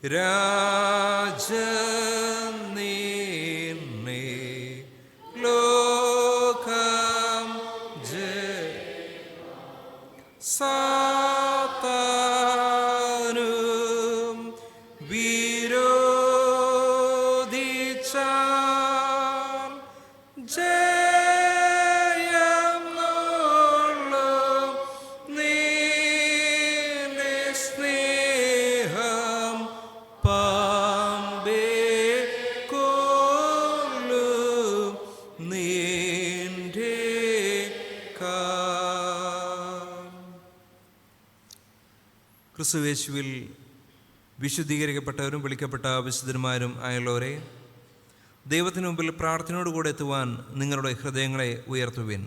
രാജൻ നിന്നെ ലോകം സാത്താനും വിരോധിച്ചാൽ ജയം കൊള്ളും. നിന്റെ സ്നേഹം പാമ്പേ കൊല്ലും. നിന്റെ ക്രിസ്തുയേശുവിൽ വിശുദ്ധീകരിക്കപ്പെട്ടവരും വിളിക്കപ്പെട്ട വിശുദ്ധന്മാരും ആയുള്ളവരെ, ദൈവത്തിനു മുമ്പിൽ പ്രാർത്ഥനയോടുകൂടെ എത്തുവാൻ നിങ്ങളുടെ ഹൃദയങ്ങളെ ഉയർത്തുവിൻ.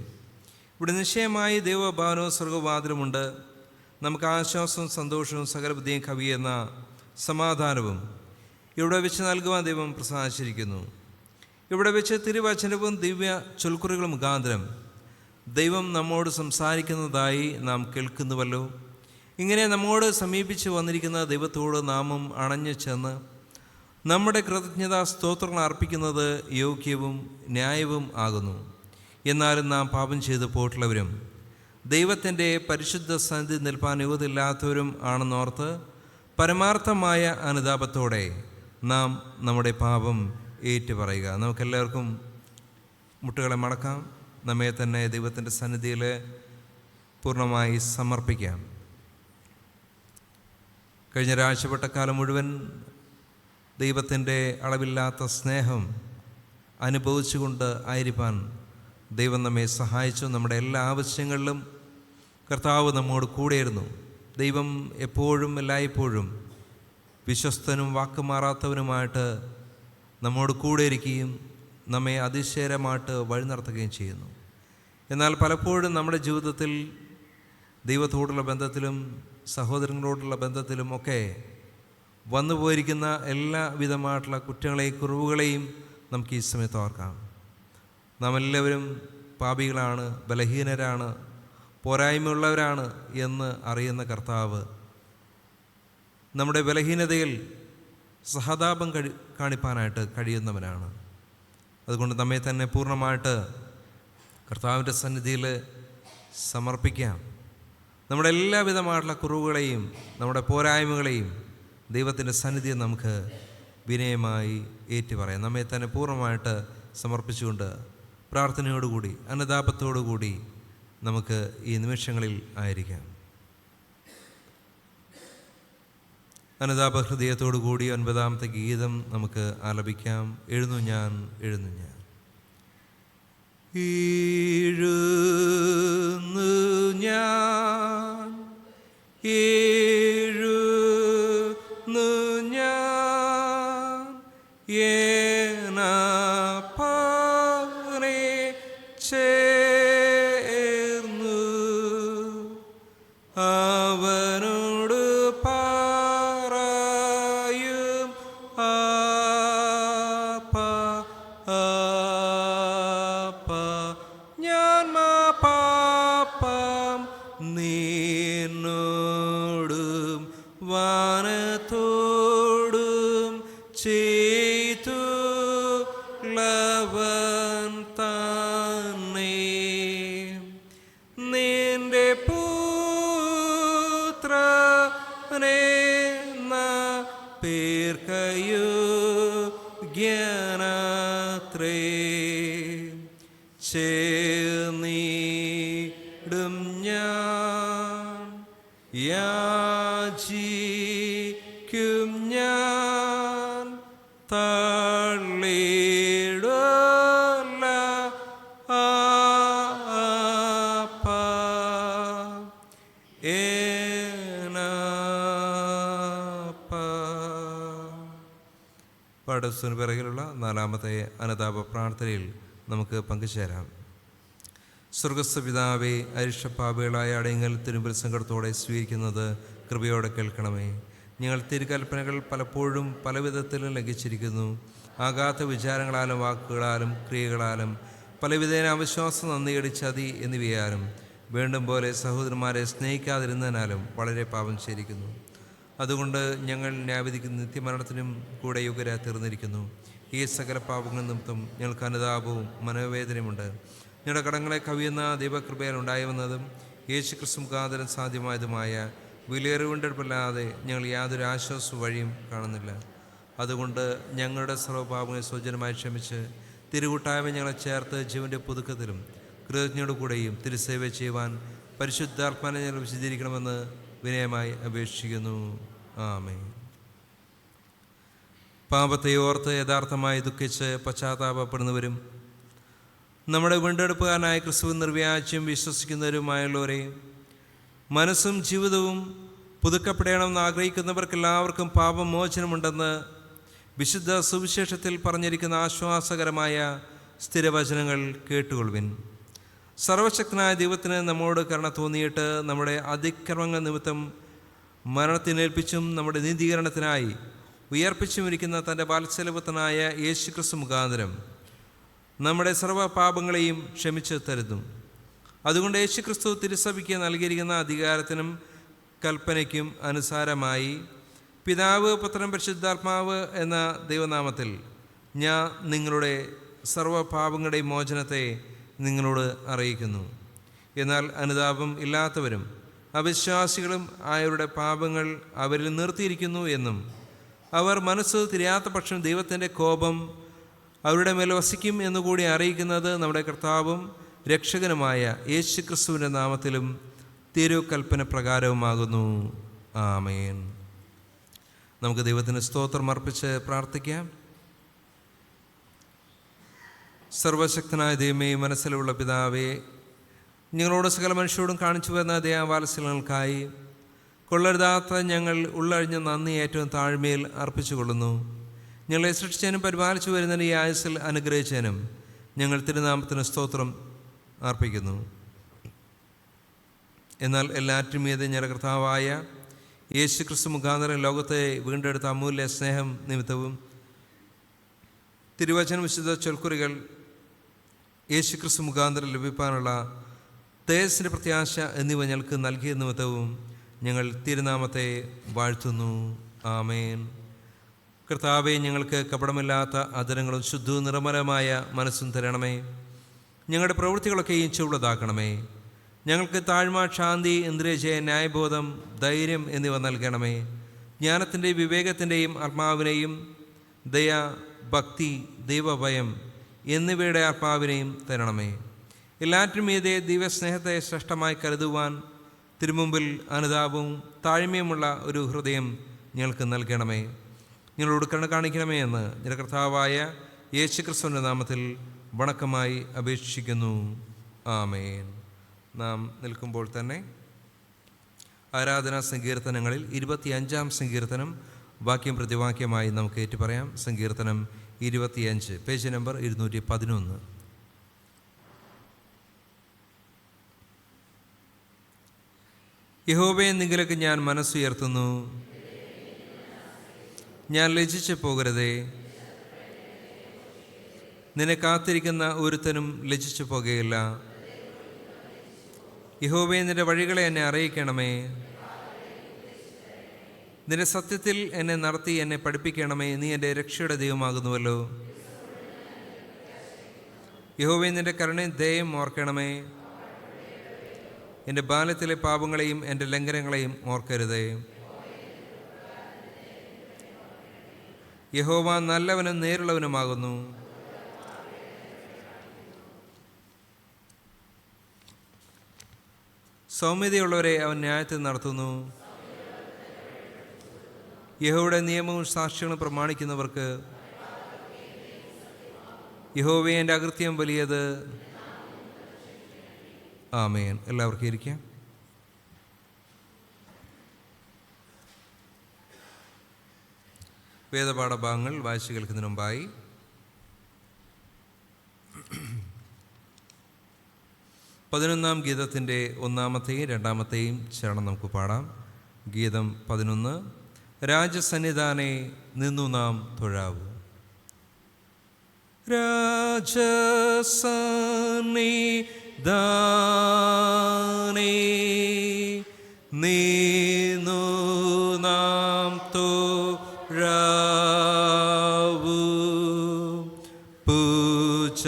ഇവിടെ നിശ്ചയമായി ദൈവഭവനവും സ്വർഗവാതിലുമുണ്ട്. നമുക്ക് ആശ്വാസവും സന്തോഷവും സകല ബുദ്ധിയും കവിയുന്ന സമാധാനവും ഇവിടെ വെച്ച് നൽകുവാൻ ദൈവം പ്രസാദിച്ചിരിക്കുന്നു. ഇവിടെ വെച്ച് തിരുവചനവും ദിവ്യ ചൊൽക്കുറികളും മുഖാന്തരം ദൈവം നമ്മോട് സംസാരിക്കുന്നതായി നാം കേൾക്കുന്നുവല്ലോ. ഇങ്ങനെ നമ്മോട് സമീപിച്ച് വന്നിരിക്കുന്ന ദൈവത്തോട് നാമും അണഞ്ഞു ചെന്ന് നമ്മുടെ കൃതജ്ഞതാ സ്തോത്രങ്ങൾ അർപ്പിക്കുന്നത് യോഗ്യവും ന്യായവും ആകുന്നു. എന്നാലും നാം പാപം ചെയ്തു പോയിട്ടുള്ളവരും ദൈവത്തിൻ്റെ പരിശുദ്ധ സന്നിധി നിൽപ്പാൻ യോഗ്യതയില്ലാത്തവരും ആണെന്നോർത്ത് പരമാർത്ഥമായ അനുതാപത്തോടെ നാം നമ്മുടെ പാപം ഏറ്റുപറയുക. നമുക്കെല്ലാവർക്കും മുട്ടുകളെ മടക്കാം. നമ്മെ തന്നെ ദൈവത്തിൻ്റെ സന്നിധിയിൽ പൂർണ്ണമായി സമർപ്പിക്കാം. കഴിഞ്ഞ രാഴ്ചപ്പെട്ടക്കാലം മുഴുവൻ ദൈവത്തിൻ്റെ അളവില്ലാത്ത സ്നേഹം അനുഭവിച്ചുകൊണ്ട് ആയിരിക്കാൻ ദൈവം നമ്മെ സഹായിച്ചു. നമ്മുടെ എല്ലാ ആവശ്യങ്ങളിലും കർത്താവ് നമ്മോട് കൂടെയിരുന്നു. ദൈവം എപ്പോഴും എല്ലായ്പ്പോഴും വിശ്വസ്തനും വാക്കുമാറാത്തവനുമായിട്ട് നമ്മോട് കൂടെ ഇരിക്കുകയും നമ്മെ അതിശയകരമായിട്ട് വഴി നടത്തുകയും ചെയ്യുന്നു. എന്നാൽ പലപ്പോഴും നമ്മുടെ ജീവിതത്തിൽ ദൈവത്തോടുള്ള ബന്ധത്തിലും സഹോദരങ്ങളോടുള്ള ബന്ധത്തിലും ഒക്കെ വന്നു പോയിരിക്കുന്ന എല്ലാവിധമായിട്ടുള്ള കുറ്റങ്ങളെയും കുറവുകളെയും നമുക്ക് ഈ സമയത്ത് ഓർക്കാം. നാം എല്ലാവരും പാപികളാണ്, ബലഹീനരാണ്, പോരായ്മയുള്ളവരാണ് എന്ന് അറിയുന്ന കർത്താവ് നമ്മുടെ ബലഹീനതയിൽ സഹതാപം കാണിപ്പാനായിട്ട് കഴിയുന്നവനാണ്. അതുകൊണ്ട് നമ്മെ തന്നെ പൂർണ്ണമായിട്ട് കർത്താവിൻ്റെ സന്നിധിയിൽ സമർപ്പിക്കാം. നമ്മുടെ എല്ലാവിധമായിട്ടുള്ള കുറവുകളെയും നമ്മുടെ പോരായ്മകളെയും ദൈവത്തിൻ്റെ സന്നിധിയിൽ നമുക്ക് വിനയമായി ഏറ്റുപറയാം. നമ്മെ തന്നെ പൂർണ്ണമായിട്ട് സമർപ്പിച്ചുകൊണ്ട് പ്രാർത്ഥനയോടുകൂടി അനുതാപത്തോടുകൂടി നമുക്ക് ഈ നിമിഷങ്ങളിൽ ആയിരിക്കാം. അനുതാപ ഹൃദയത്തോടു കൂടി 9ാമത്തെ ഗീതം നമുക്ക് ആലപിക്കാം. എഴുന്നു ഞാൻ എഴുന്നു ഞാൻ. എഴുന്നു ഞാൻ എഴുന്നു ഞാൻ ഏനപ്പനെ ചേർന്നു അവനോട് പറയും ഞാൻ പാപം നിന്നോടും വാനത്തോടും ചെയ്തു ലവൻ തന്നെ നിന്റെ പുത്രനെ പേർക്കയോഗ്യനത്രേ ചേർന്നിടും ഞാൻ യാചിക്കും ഞാൻ തള്ളിടല പാഠത്തിന് പിറകിലുള്ള 4ാമത്തെ അനുതാപ പ്രാർത്ഥനയിൽ നമുക്ക് പങ്കുചേരാം. സ്വർഗസ്ഥ പിതാവേ, അരിഷ്ടപാപികളായ അടയങ്ങൾ തിരുമ്പൽ സങ്കടത്തോടെ സ്വീകരിക്കുന്നത് കൃപയോടെ കേൾക്കണമേ. ഞങ്ങൾ തിരുകൽപ്പനകൾ പലപ്പോഴും പലവിധത്തിലും ലംഘിച്ചിരിക്കുന്നു. ആഘാത വിചാരങ്ങളാലും വാക്കുകളാലും ക്രിയകളാലും പലവിധേന അവിശ്വാസം, നന്ദികേട്, ചതി എന്നിവയാലും വേണ്ടും പോലെ സഹോദരന്മാരെ സ്നേഹിക്കാതിരുന്നതിനാലും വളരെ പാപം ചെയ്തിരിക്കുന്നു. അതുകൊണ്ട് ഞങ്ങൾ ന്യായവിധിക്കുന്ന നിത്യമരണത്തിനും കൂടെ യോഗ്യരായി തീർന്നിരിക്കുന്നു. ഈ സകല പാപങ്ങൾ നിമിത്തം ഞങ്ങൾക്ക് അനുതാപവും മനോവേദനയുമുണ്ട്. ഞങ്ങളുടെ കടങ്ങളെ കവിയുന്ന ദൈവകൃപയാൽ ഉണ്ടായിരുന്നതും യേശു ക്രിസ്തു മുഖാന്തരം സാധ്യമായതുമായ വിലയേറിവീണ്ടെടുപ്പല്ലാതെ ഞങ്ങൾ യാതൊരു ആശ്വാസ വഴിയും കാണുന്നില്ല. അതുകൊണ്ട് ഞങ്ങളുടെ സർവ്വപാപങ്ങളെ സ്വജനമായി ക്ഷമിച്ച് തിരുകൂട്ടായ്മ ഞങ്ങളെ ചേർത്ത് ജീവൻ്റെ പുതുക്കത്തിലും കൃതജ്ഞയോടുകൂടെയും തിരുസേവ ചെയ്യുവാൻ പരിശുദ്ധാത്മാനെ ഞങ്ങൾ വിശദീകരിക്കണമെന്ന് വിനയമായി അപേക്ഷിക്കുന്നു. ആമേൻ. പാപത്തെ ഓർത്ത് യഥാർത്ഥമായി ദുഃഖിച്ച് പശ്ചാത്താപപ്പെടുന്നവരും നമ്മുടെ വീണ്ടെടുപ്പുകാരനായ ക്രിസ്തു നിർവ്യാജ്യം വിശ്വസിക്കുന്നവരുമായുള്ളവരെ, മനസ്സും ജീവിതവും പുതുക്കപ്പെടണമെന്ന് ആഗ്രഹിക്കുന്നവർക്കെല്ലാവർക്കും പാപമോചനമുണ്ടെന്ന് വിശുദ്ധ സുവിശേഷത്തിൽ പറഞ്ഞിരിക്കുന്ന ആശ്വാസകരമായ സ്ഥിരവചനങ്ങൾ കേട്ടുകൊള്ളുവിൻ. സർവശക്തനായ ദൈവത്തിന് നമ്മോട് കരുണ തോന്നിയിട്ട് നമ്മുടെ അതിക്രമങ്ങൾ നിമിത്തം മരണത്തിനേൽപ്പിച്ചും നമ്മുടെ നീതീകരണത്തിനായി ഉയർപ്പിച്ചുമിരിക്കുന്ന തൻ്റെ വാത്സല്യപുത്രനായ യേശു ക്രിസ്തു മുഖാന്തരം നമ്മുടെ സർവ്വപാപങ്ങളെയും ക്ഷമിച്ച് തരുന്നു. അതുകൊണ്ട് യേശു ക്രിസ്തു തിരുസഭയ്ക്ക് നൽകിയിരിക്കുന്ന അധികാരത്തിനും കൽപ്പനയ്ക്കും അനുസാരമായി പിതാവ്, പുത്രൻ, പരിശുദ്ധാത്മാവ് എന്ന ദൈവനാമത്തിൽ ഞാൻ നിങ്ങളുടെ സർവ്വപാപങ്ങളുടെ മോചനത്തെ നിങ്ങളോട് അറിയിക്കുന്നു. എന്നാൽ അനുതാപം ഇല്ലാത്തവരും അവിശ്വാസികളും ആയവരുടെ പാപങ്ങൾ അവരിൽ നിർത്തിയിരിക്കുന്നു എന്നും അവർ മനസ്സ് തിരിയാത്ത പക്ഷം ദൈവത്തിൻ്റെ കോപം അവരുടെ മേൽ വസിക്കും എന്നുകൂടി അറിയിക്കുന്നത് നമ്മുടെ കർത്താവും രക്ഷകനുമായ യേശു ക്രിസ്തുവിൻ്റെ നാമത്തിലും തിരുകൽപ്പന പ്രകാരവുമാകുന്നു. ആമേൻ. നമുക്ക് ദൈവത്തിന് സ്തോത്രം അർപ്പിച്ച് പ്രാർത്ഥിക്കാം. സർവശക്തനായ ദൈവമേ, മനസ്സിലുള്ള പിതാവേ, ഞങ്ങളോട് സകല മനുഷ്യരോടും കാണിച്ചു വരുന്ന ദയാവാത്സല്യങ്ങൾക്കായി കൊള്ളരുതാത്ത ഞങ്ങൾ ഉള്ളഴിഞ്ഞ നന്ദി ഏറ്റവും താഴ്മയിൽ അർപ്പിച്ചുകൊള്ളുന്നു. ഞങ്ങളെ സൃഷ്ടിച്ചതിനും പരിപാലിച്ചു വരുന്നതിന് ഈ ആയുസ്സിൽ അനുഗ്രഹിച്ചതിനും ഞങ്ങൾ തിരുനാമത്തിന് സ്തോത്രം അർപ്പിക്കുന്നു. എന്നാൽ എല്ലാറ്റിനും മീതെ ഞങ്ങളുടെ കർത്താവായ യേശു ക്രിസ്തു മുഖാന്തരം ലോകത്തെ വീണ്ടെടുത്ത അമൂല്യ സ്നേഹം നിമിത്തവും തിരുവചന വിശുദ്ധ ചൊൽക്കുറികൾ യേശു ക്രിസ്തു മുഖാന്തരം ലഭിക്കാനുള്ള തേജസ്സിൻ്റെ പ്രത്യാശ എന്നിവ ഞങ്ങൾക്ക് നൽകിയ നിമിത്തവും ഞങ്ങൾ തിരുനാമത്തെ വാഴ്ത്തുന്നു. ആമേൻ. കർത്താവേ, ഞങ്ങൾക്ക് കപടമില്ലാത്ത അധരങ്ങളും ശുദ്ധവും നിർമ്മലമായ മനസ്സും തരണമേ. ഞങ്ങളുടെ പ്രവൃത്തികളൊക്കെയും ചുവടുതാക്കണമേ. ഞങ്ങൾക്ക് താഴ്മ, ശാന്തി, ഇന്ദ്രിയജയം, ന്യായബോധം, ധൈര്യം എന്നിവ നൽകണമേ. ജ്ഞാനത്തിൻ്റെയും വിവേകത്തിൻ്റെയും ആത്മാവിനെയും ദയ, ഭക്തി, ദൈവഭയം എന്നിവയുടെ ആത്മാവിനെയും തരണമേ. എല്ലാറ്റിനും മീതെ ദിവ്യസ്നേഹത്തെ ശ്രേഷ്ഠമായി കരുതുവാൻ തിരുമുമ്പിൽ അനുതാപവും താഴ്മയുമുള്ള ഒരു ഹൃദയം ഞങ്ങൾക്ക് നൽകണമേ. ഞങ്ങളോട് കരുണ കാണിക്കണമേ എന്ന് ഞങ്ങളുടെ കർത്താവായ യേശു ക്രിസ്തുവിൻ്റെ നാമത്തിൽ വണക്കമായി അപേക്ഷിക്കുന്നു. ആമേൻ. നാം നിൽക്കുമ്പോൾ തന്നെ ആരാധനാ സങ്കീർത്തനങ്ങളിൽ 25-ാം സങ്കീർത്തനം വാക്യം പ്രതിവാക്യമായി നമുക്ക് ഏറ്റുപറയാം. സങ്കീർത്തനം 25, പേജ് നമ്പർ 211. യഹോവേ, നിങ്കലേക്ക് ഞാൻ മനസ്സുയർത്തുന്നു. ഞാൻ ലജ്ജിച്ചു പോകരുതേ. നിന്നെ കാത്തിരിക്കുന്ന ഒരുത്തനും ലജ്ജിച്ചു പോകുകയില്ല. യഹോവേ, നിന്റെ വഴികളെ എന്നെ അറിയിക്കണമേ. നിന്റെ സത്യത്തിൽ എന്നെ നടത്തി എന്നെ പഠിപ്പിക്കണമേ. നീ എൻ്റെ രക്ഷയുടെ ദൈവമാകുന്നുവല്ലോ. യഹോവേ, നിന്റെ കരുണയും ദയയും ഓർക്കണമേ. എൻ്റെ ബാല്യത്തിലെ പാപങ്ങളെയും എൻ്റെ ലംഘനങ്ങളെയും ഓർക്കരുതേ. യഹോവ നല്ലവനും നേരുള്ളവനുമാകുന്നു. സൗമ്യതയുള്ളവരെ അവൻ ന്യായത്തിൽ നടത്തുന്നു. യഹോവയുടെ നിയമവും സാക്ഷ്യങ്ങളും പ്രമാണിക്കുന്നവർക്ക് യഹോവേ, എൻ്റെ അകൃത്യം വലിയത്. ആമേൻ. എല്ലാവർക്കും ഇരിക്കാം. വേദപാഠഭാഗങ്ങൾ വായിച്ചു കേൾക്കുന്നതിന് മുമ്പായി 11-ാം ഗീതത്തിൻ്റെ 1-ാമത്തെയും 2-ാമത്തെയും ചരണം നമുക്ക് പാടാം. ഗീതം 11. രാജസന്നിധാനെ നിന്നു നാം തൊഴാവൂ. രാജസന്നിധാനെ നിന്നു നാം രാവു പൂച്ചയുക്യ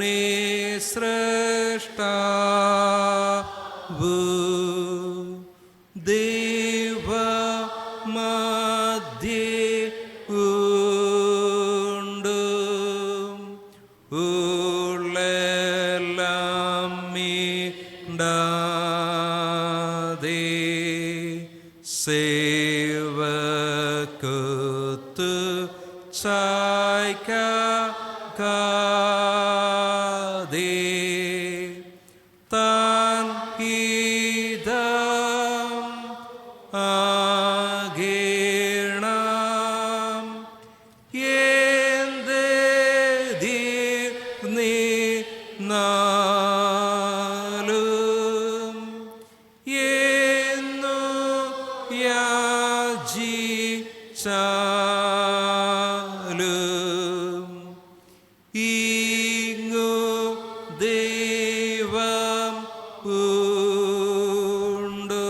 നീ സൃഷ്ടാവു ദൈവ മധ്യേ ഉണ്ട് ഉള്ളെല്ലാം മീണ്ടാതെ സേവകത്തു ചായ്ക്കാതെ താൻ ഹിതം ആകേണം നാലും എന്നു യാചിച്ചാലും ഇങ്ങു ദൈവം ഉണ്ട്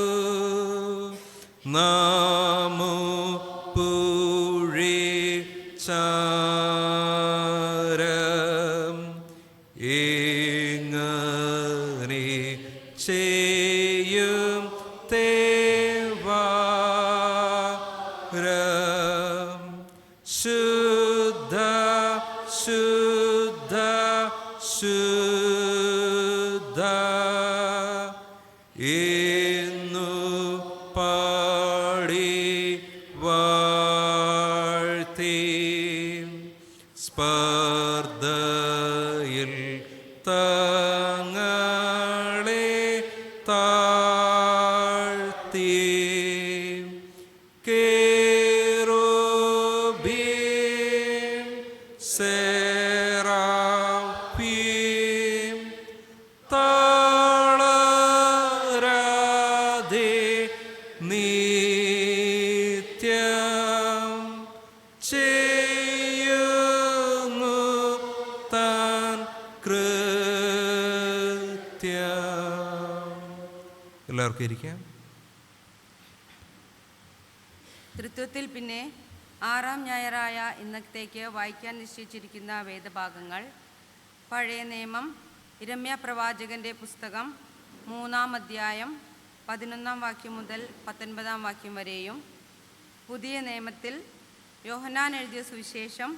നാമു ചാരം എങ്ങനെ ചെയ്യും തേവാരം ശുദ്ധ ശുദ്ധ ശുദ്ധ എന്നു പാടി വാഴ്ത്തി സ്പർദ്ധയിൽ തങ്ങളെ താഴ്ത്തി കേറുബീം സെറാഫീം താളരാതെ നിത്യം ചെയ്യുന്നു താൻ കൃത്യം. എല്ലാവർക്കും ഇരിക്കാം. തൃത്വത്തിൽ പിന്നെ ആറാം ഞായറായ ഇന്നത്തേക്ക് വായിക്കാൻ നിശ്ചയിച്ചിരിക്കുന്ന വേദഭാഗങ്ങൾ: പഴയ നിയമം യിരെമ്യാ പ്രവാചകൻ്റെ പുസ്തകം 3-ാം അധ്യായം 11-ാം വാക്യം മുതൽ 19-ാം വാക്യം വരെയും, പുതിയ നിയമത്തിൽ യോഹന്നാൻ എഴുതിയ സുവിശേഷം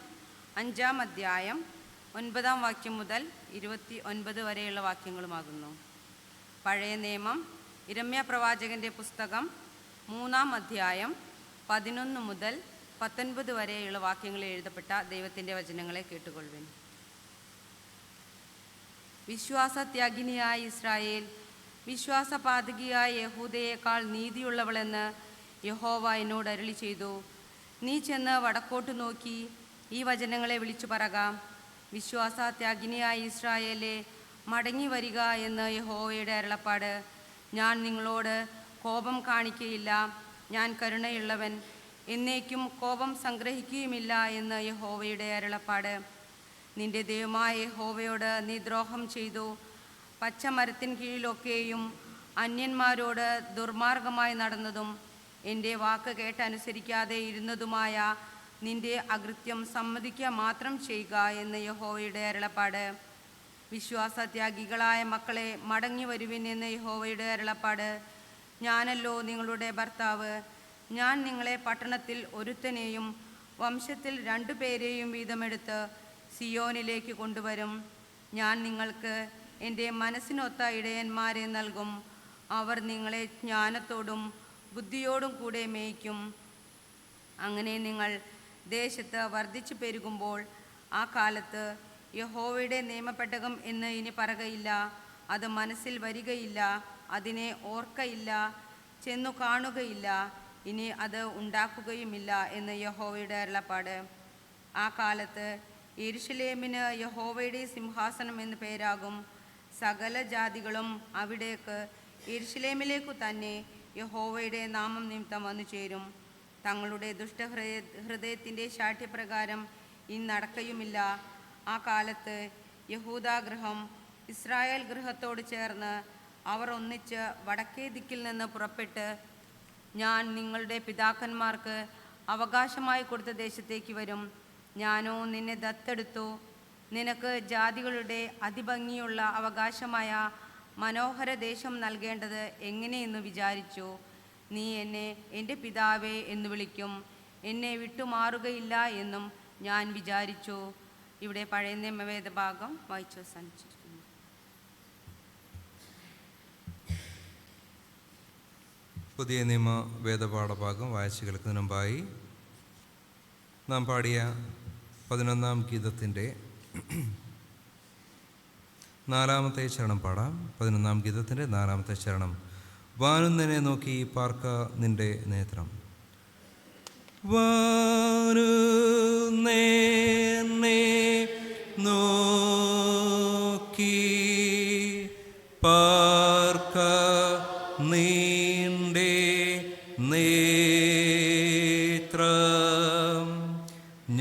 5-ാം അധ്യായം 9-ാം വാക്യം മുതൽ 29 വരെയുള്ള വാക്യങ്ങളുമാകുന്നു. പഴയ നിയമം യിരെമ്യാ പ്രവാചകൻ്റെ പുസ്തകം 3-ാം അധ്യായം 11 മുതൽ 19 വരെയുള്ള വാക്യങ്ങളിൽ എഴുതപ്പെട്ട ദൈവത്തിൻ്റെ വചനങ്ങളെ കേട്ടുകൊള്ളുവിൻ. വിശ്വാസത്യാഗിനിയായ ഇസ്രായേൽ, വിശ്വാസപാതകിയായ യഹൂദയേക്കാൾ നീതിയുള്ളവളെന്ന് യഹോവ എന്നോട് അരുളി ചെയ്തു. നീ ചെന്ന് വടക്കോട്ട് നോക്കി ഈ വചനങ്ങളെ വിളിച്ചു പറക: വിശ്വാസത്യാഗിനിയായ ഇസ്രായേലെ, മടങ്ങി വരിക എന്ന് യഹോവയുടെ അരുളപ്പാട്. ഞാൻ നിങ്ങളോട് കോപം കാണിക്കയില്ല, ഞാൻ കരുണയുള്ളവൻ, എന്നേക്കും കോപം സംഗ്രഹിക്കുകയുമില്ല എന്ന് യഹോവയുടെ അരുളപ്പാട്. നിന്റെ ദൈവമായ യഹോവയോട് നീ ദ്രോഹം ചെയ്തു. പച്ചമരത്തിൻ കീഴിലൊക്കെയും അന്യന്മാരോട് ദുർമാർഗമായി നടന്നതും എൻ്റെ വാക്ക് കേട്ടനുസരിക്കാതെ ഇരുന്നതുമായ നിന്റെ അകൃത്യം സമ്മതിക്കുക മാത്രം ചെയ്യുക എന്ന് യഹോവയുടെ അരുളപ്പാട്. വിശ്വാസത്യാഗികളായ മക്കളെ, മടങ്ങി വരുവിൻ എന്ന് യഹോവയുടെ അരുളപ്പാട്. ഞാനല്ലോ നിങ്ങളുടെ ഭർത്താവ്. ഞാൻ നിങ്ങളെ പട്ടണത്തിൽ ഒരുത്തനെയും വംശത്തിൽ 2 പേരെയും വീതമെടുത്ത് സിയോനിലേക്ക് കൊണ്ടുവരും. ഞാൻ നിങ്ങൾക്ക് എൻ്റെ മനസ്സിനൊത്ത ഇടയന്മാരെ നൽകും. അവർ നിങ്ങളെ ജ്ഞാനത്തോടും ബുദ്ധിയോടും കൂടെ മേയ്ക്കും. അങ്ങനെ നിങ്ങൾ ദേശത്ത് വർദ്ധിച്ചു പെരുകുമ്പോൾ ആ കാലത്ത് യഹോവയുടെ നിയമപെട്ടകം എന്ന് ഇനി പറകയില്ല. അത് മനസ്സിൽ വരികയില്ല, അതിനെ ഓർക്കയില്ല, ചെന്നു കാണുകയില്ല, ഇനി അത് ഉണ്ടാക്കുകയുമില്ല എന്ന് യഹോവയുടെ അരുളപ്പാട്. ആ കാലത്ത് യെരൂശലേമിന് യഹോവയുടെ സിംഹാസനം എന്ന് പേരാകും. സകല ജാതികളും അവിടേക്ക് യെരൂശലേമിലേക്കു തന്നെ യഹോവയുടെ നാമം നിമിത്തം വന്നു ചേരും. തങ്ങളുടെ ദുഷ്ടഹൃദയത്തിൻ്റെ ശാഠ്യപ്രകാരം ഇനി നടക്കയുമില്ല. ആ കാലത്ത് യഹൂദാഗൃഹം ഇസ്രായേൽ ഗൃഹത്തോട് ചേർന്ന് അവർ ഒന്നിച്ച് വടക്കേ ദിക്കിൽ നിന്ന് പുറപ്പെട്ട് ഞാൻ നിങ്ങളുടെ പിതാക്കന്മാർക്ക് അവകാശമായി കൊടുത്ത ദേശത്തേക്ക് വരും. ഞാനോ നിന്നെ ദത്തെടുത്തു. നിനക്ക് ജാതികളുടെ അതിഭംഗിയുള്ള അവകാശമായ മനോഹര ദേശം നൽകേണ്ടത് എങ്ങനെയെന്ന് വിചാരിച്ചു. നീ എന്നെ എൻ്റെ പിതാവേ എന്ന് വിളിക്കും, എന്നെ വിട്ടുമാറുകയില്ല എന്നും ഞാൻ വിചാരിച്ചു. ഇവിടെ പഴയ നിയമവേദഭാഗം വായിച്ചു അവസാനിച്ചിരിക്കുന്നു. പുതിയ നിയമ വേദപാഠഭാഗം വായിച്ചു കേൾക്കുന്നതിന് മുമ്പായി നാം പാടിയ 11-ാം ഗീതത്തിൻ്റെ 4-ാമത്തെ ചരണം പാടാം. 11-ാം ഗീതത്തിൻ്റെ 4-ാമത്തെ ചരണം. വാനുന്നനെ നോക്കി പാർക്ക നിന്റെ നേത്രം. വാനുന്നേ നോക്കി പാർക്ക നിന്റെ നേത്രം.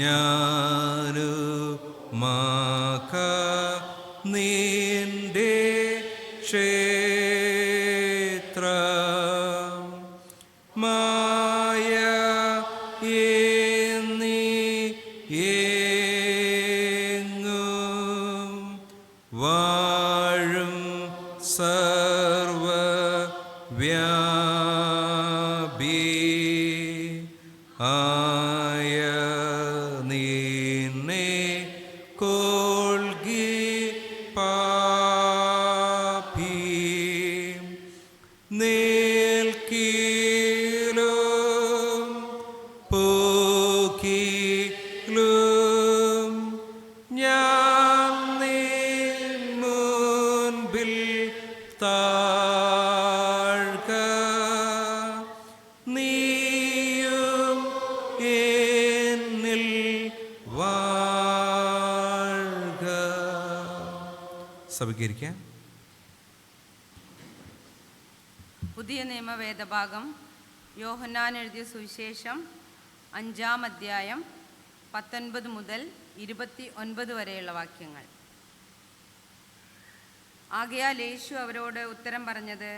ഞാനു മാക നിന്റെ ക്ഷേത്രം. മായ എങ്ങും വാഴും സർവ്വവ്യാപി ആയ നിന്നെ കൊൾകി പാപി നിൽക്കിലും പോക്കിലും ഞാൻ നിൻ മുൻപിൽ താഴ്ക. നീയും എന്നിൽ വാഴ്ക. സഭയ്ക്കിരിക്കാം. പുതിയ നിയമവേദഭാഗം യോഹന്നാൻ എഴുതിയ സുവിശേഷം 5-ാം അധ്യായം 19 മുതൽ 29 വരെയുള്ള വാക്യങ്ങൾ. ആകയാൽ യേശു അവരോട് ഉത്തരം പറഞ്ഞത്,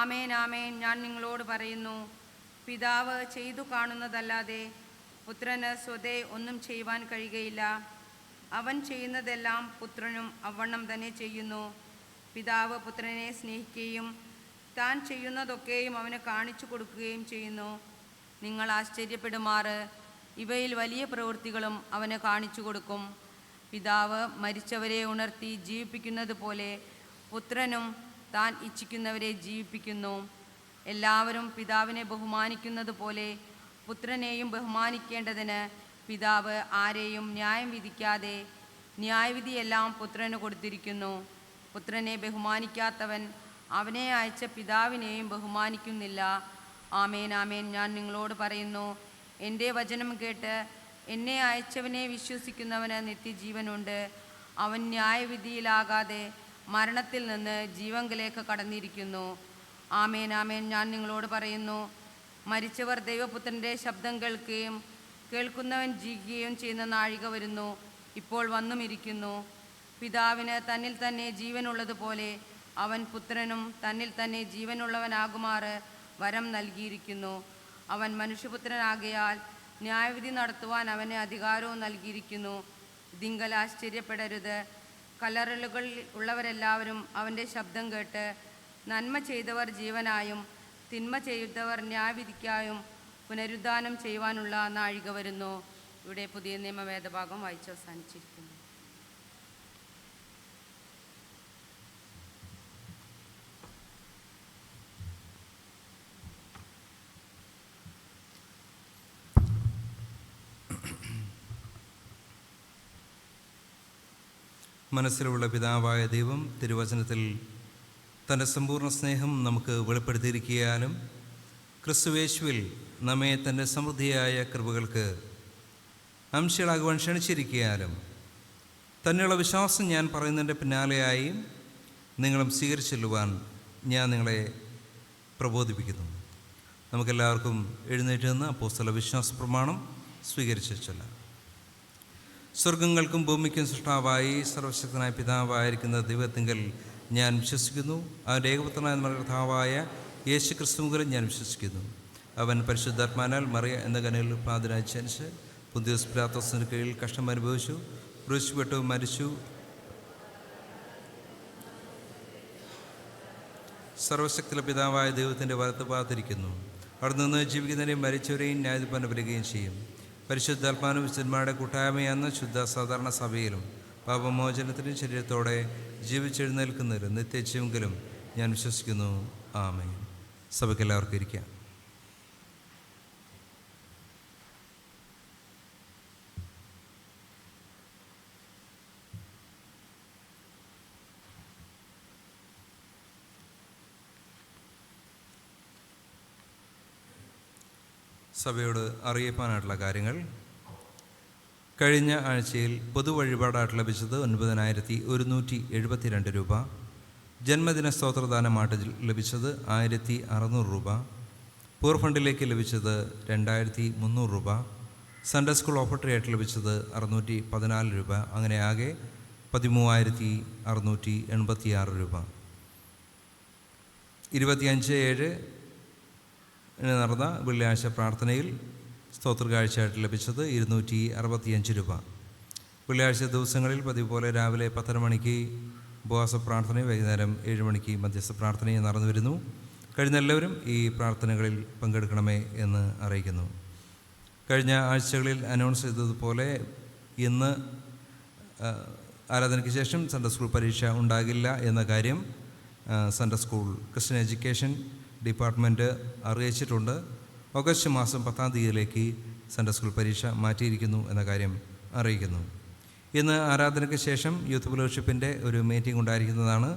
ആമേൻ ആമേൻ ഞാൻ നിങ്ങളോട് പറയുന്നു, പിതാവ് ചെയ്തു കാണുന്നതല്ലാതെ പുത്രന് സ്വതേ ഒന്നും ചെയ്യുവാൻ കഴിയുകയില്ല. അവൻ ചെയ്യുന്നതെല്ലാം പുത്രനും അവണ്ണം തന്നെ ചെയ്യുന്നു. പിതാവ് പുത്രനെ സ്നേഹിക്കുകയും താൻ ചെയ്യുന്നതൊക്കെയും അവന് കാണിച്ചു കൊടുക്കുകയും ചെയ്യുന്നു. നിങ്ങൾ ആശ്ചര്യപ്പെടുമാറ് ഇവയിൽ വലിയ പ്രവൃത്തികളും അവന് കാണിച്ചു കൊടുക്കും. പിതാവ് മരിച്ചവരെ ഉണർത്തി ജീവിപ്പിക്കുന്നത് പോലെ പുത്രനും താൻ ഇച്ഛിക്കുന്നവരെ ജീവിപ്പിക്കുന്നു. എല്ലാവരും പിതാവിനെ ബഹുമാനിക്കുന്നത് പോലെ പുത്രനെയും ബഹുമാനിക്കേണ്ടതിന് പിതാവ് ആരെയും ന്യായം വിധിക്കാതെ ന്യായവിധിയെല്ലാം പുത്രന് കൊടുത്തിരിക്കുന്നു. പുത്രനെ ബഹുമാനിക്കാത്തവൻ അവനെ അയച്ച പിതാവിനെയും ബഹുമാനിക്കുന്നില്ല. ആമേൻ ആമേൻ ഞാൻ നിങ്ങളോട് പറയുന്നു, എൻ്റെ വചനം കേട്ട് എന്നെ അയച്ചവനെ വിശ്വസിക്കുന്നവന് നിത്യജീവനുണ്ട്. അവൻ ന്യായവിധിയിലാകാതെ മരണത്തിൽ നിന്ന് ജീവങ്കലേക്ക് കടന്നിരിക്കുന്നു. ആമേൻ ആമേൻ ഞാൻ നിങ്ങളോട് പറയുന്നു, മരിച്ചവർ ദൈവപുത്രൻ്റെ ശബ്ദം കേൾക്കുകയും കേൾക്കുന്നവൻ ജീവിക്കുകയും ചെയ്യുന്ന നാഴിക വരുന്നു, ഇപ്പോൾ വന്നുമിരിക്കുന്നു. പിതാവിന് തന്നിൽ തന്നെ ജീവനുള്ളതുപോലെ അവൻ പുത്രനും തന്നിൽ തന്നെ ജീവനുള്ളവനാകുമാറ് വരം നൽകിയിരിക്കുന്നു. അവൻ മനുഷ്യപുത്രനാകയാൽ ന്യായവിധി നടത്തുവാൻ അവന് അധികാരവും നൽകിയിരിക്കുന്നു. ഇതിങ്കൽ ആശ്ചര്യപ്പെടരുത്. കല്ലറകളിൽ ഉള്ളവരെല്ലാവരും അവൻ്റെ ശബ്ദം കേട്ട് നന്മ ചെയ്തവർ ജീവനായും തിന്മ ചെയ്തവർ ന്യായവിധിക്കായും പുനരുദ്ധാനം ചെയ്യുവാനുള്ള നാഴിക വരുന്നു. ഇവിടെ പുതിയ നിയമവേദഭാഗം വായിച്ച് അവസാനിച്ചിരിക്കുന്നു. മനസ്സിലുള്ള പിതാവായ ദൈവം തിരുവചനത്തിൽ തൻ്റെ സമ്പൂർണ്ണ സ്നേഹം നമുക്ക് വെളിപ്പെടുത്തിയിരിക്കാനും ക്രിസ്തുവേശുവിൽ നമ്മെ തൻ്റെ സമൃദ്ധിയായ കൃപകൾക്ക് അംശങ്ങളാകുവാൻ ക്ഷണിച്ചിരിക്കാനും തന്നെയുള്ള വിശ്വാസം ഞാൻ പറയുന്നതിൻ്റെ പിന്നാലെയായി നിങ്ങളും സ്വീകരിച്ചെല്ലുവാൻ ഞാൻ നിങ്ങളെ പ്രബോധിപ്പിക്കുന്നു. നമുക്കെല്ലാവർക്കും എഴുന്നേറ്റ് നിന്ന് അപ്പോസ്തല വിശ്വാസ പ്രമാണം സ്വീകരിച്ചു ചൊല്ലാം. സ്വർഗങ്ങൾക്കും ഭൂമിക്കും സൃഷ്ടാവായി സർവശക്തനായ പിതാവായിരിക്കുന്ന ദൈവത്തിങ്കൽ ഞാൻ വിശ്വസിക്കുന്നു. അവൻ്റെ ഏകപുത്രനായ നമ്മുടെ കർത്താവായ യേശു ക്രിസ്തു മുഖേന ഞാൻ വിശ്വസിക്കുന്നു. അവൻ പരിശുദ്ധാത്മാനാൽ മറിയ എന്ന കനയിൽ പാതിരായി ജനിച്ച് പുന്തിയോസ് പിലാത്തോസിന് കീഴിൽ കഷ്ടം അനുഭവിച്ചു, ക്രൂശിക്കപ്പെട്ടു, മരിച്ചു, സർവശക്തിയുള്ള പിതാവായ ദൈവത്തിൻ്റെ വലത്തുഭാഗത്തിരിക്കുന്നു. അവിടെ നിന്ന് ജീവിക്കുന്നവരെയും മരിച്ചവരെയും ന്യായവിധിപ്പാൻ വരികയും ചെയ്യും. പരിശുദ്ധാത്മാനും വിശുദ്ധന്മാരുടെ കൂട്ടായ്മയെന്ന ശുദ്ധ സാധാരണ സഭയിലും പാപമോചനത്തിനും ശരീരത്തോടെ ജീവിച്ചെഴുന്നേൽക്കുന്നതിലും നിത്യജീവങ്കിലും ഞാൻ വിശ്വസിക്കുന്നു. ആമേൻ. സഭയ്ക്ക് എല്ലാവർക്കും ഇരിക്കാം. സഭയോട് അറിയിപ്പാനായിട്ടുള്ള കാര്യങ്ങൾ. കഴിഞ്ഞ ആഴ്ചയിൽ പൊതുവഴിപാടായിട്ട് ലഭിച്ചത് 9,172 രൂപ. ജന്മദിന സ്തോത്രദാനമായിട്ട് ലഭിച്ചത് 1,600 രൂപ. പൂർ ഫണ്ടിലേക്ക് ലഭിച്ചത് 2,300 രൂപ. സൺഡേ സ്കൂൾ ഓഫർട്ടറി ആയിട്ട് ലഭിച്ചത് 614 രൂപ. അങ്ങനെ ആകെ 13,686 രൂപ. 25/7 നടന്ന വെള്ളിയാഴ്ച പ്രാർത്ഥനയിൽ സ്തോത്രകാഴ്ചയായിട്ട് ലഭിച്ചത് 265 രൂപ. വെള്ളിയാഴ്ച ദിവസങ്ങളിൽ പതിവ് പോലെ രാവിലെ 10:30 മണിക്ക് ഉപവാസ പ്രാർത്ഥനയും വൈകുന്നേരം 7 മണിക്ക് മധ്യസ്ഥ പ്രാർത്ഥനയും നടന്നു വരുന്നു. കഴിഞ്ഞ എല്ലാവരും ഈ പ്രാർത്ഥനകളിൽ പങ്കെടുക്കണമേ എന്ന് അറിയിക്കുന്നു. കഴിഞ്ഞ ആഴ്ചകളിൽ അനൗൺസ് ചെയ്തതുപോലെ ഇന്ന് ആരാധനയ്ക്ക് ശേഷം സൺഡേ സ്കൂൾ പരീക്ഷ ഉണ്ടാകില്ല എന്ന കാര്യം Sunday school Christian education department അറിയിച്ചിട്ടുണ്ട്. ഓഗസ്റ്റ് മാസം 10-ാം തീയതിയിലേക്ക് സൺഡേ സ്കൂൾ പരീക്ഷ മാറ്റിയിരിക്കുന്നു എന്ന കാര്യം അറിയിക്കുന്നു. ഇന്ന് ആരാധനയ്ക്ക് ശേഷം യൂത്ത് ഫെലോഷിപ്പിൻ്റെ ഒരു മീറ്റിംഗ് ഉണ്ടായിരിക്കുന്നതാണ്.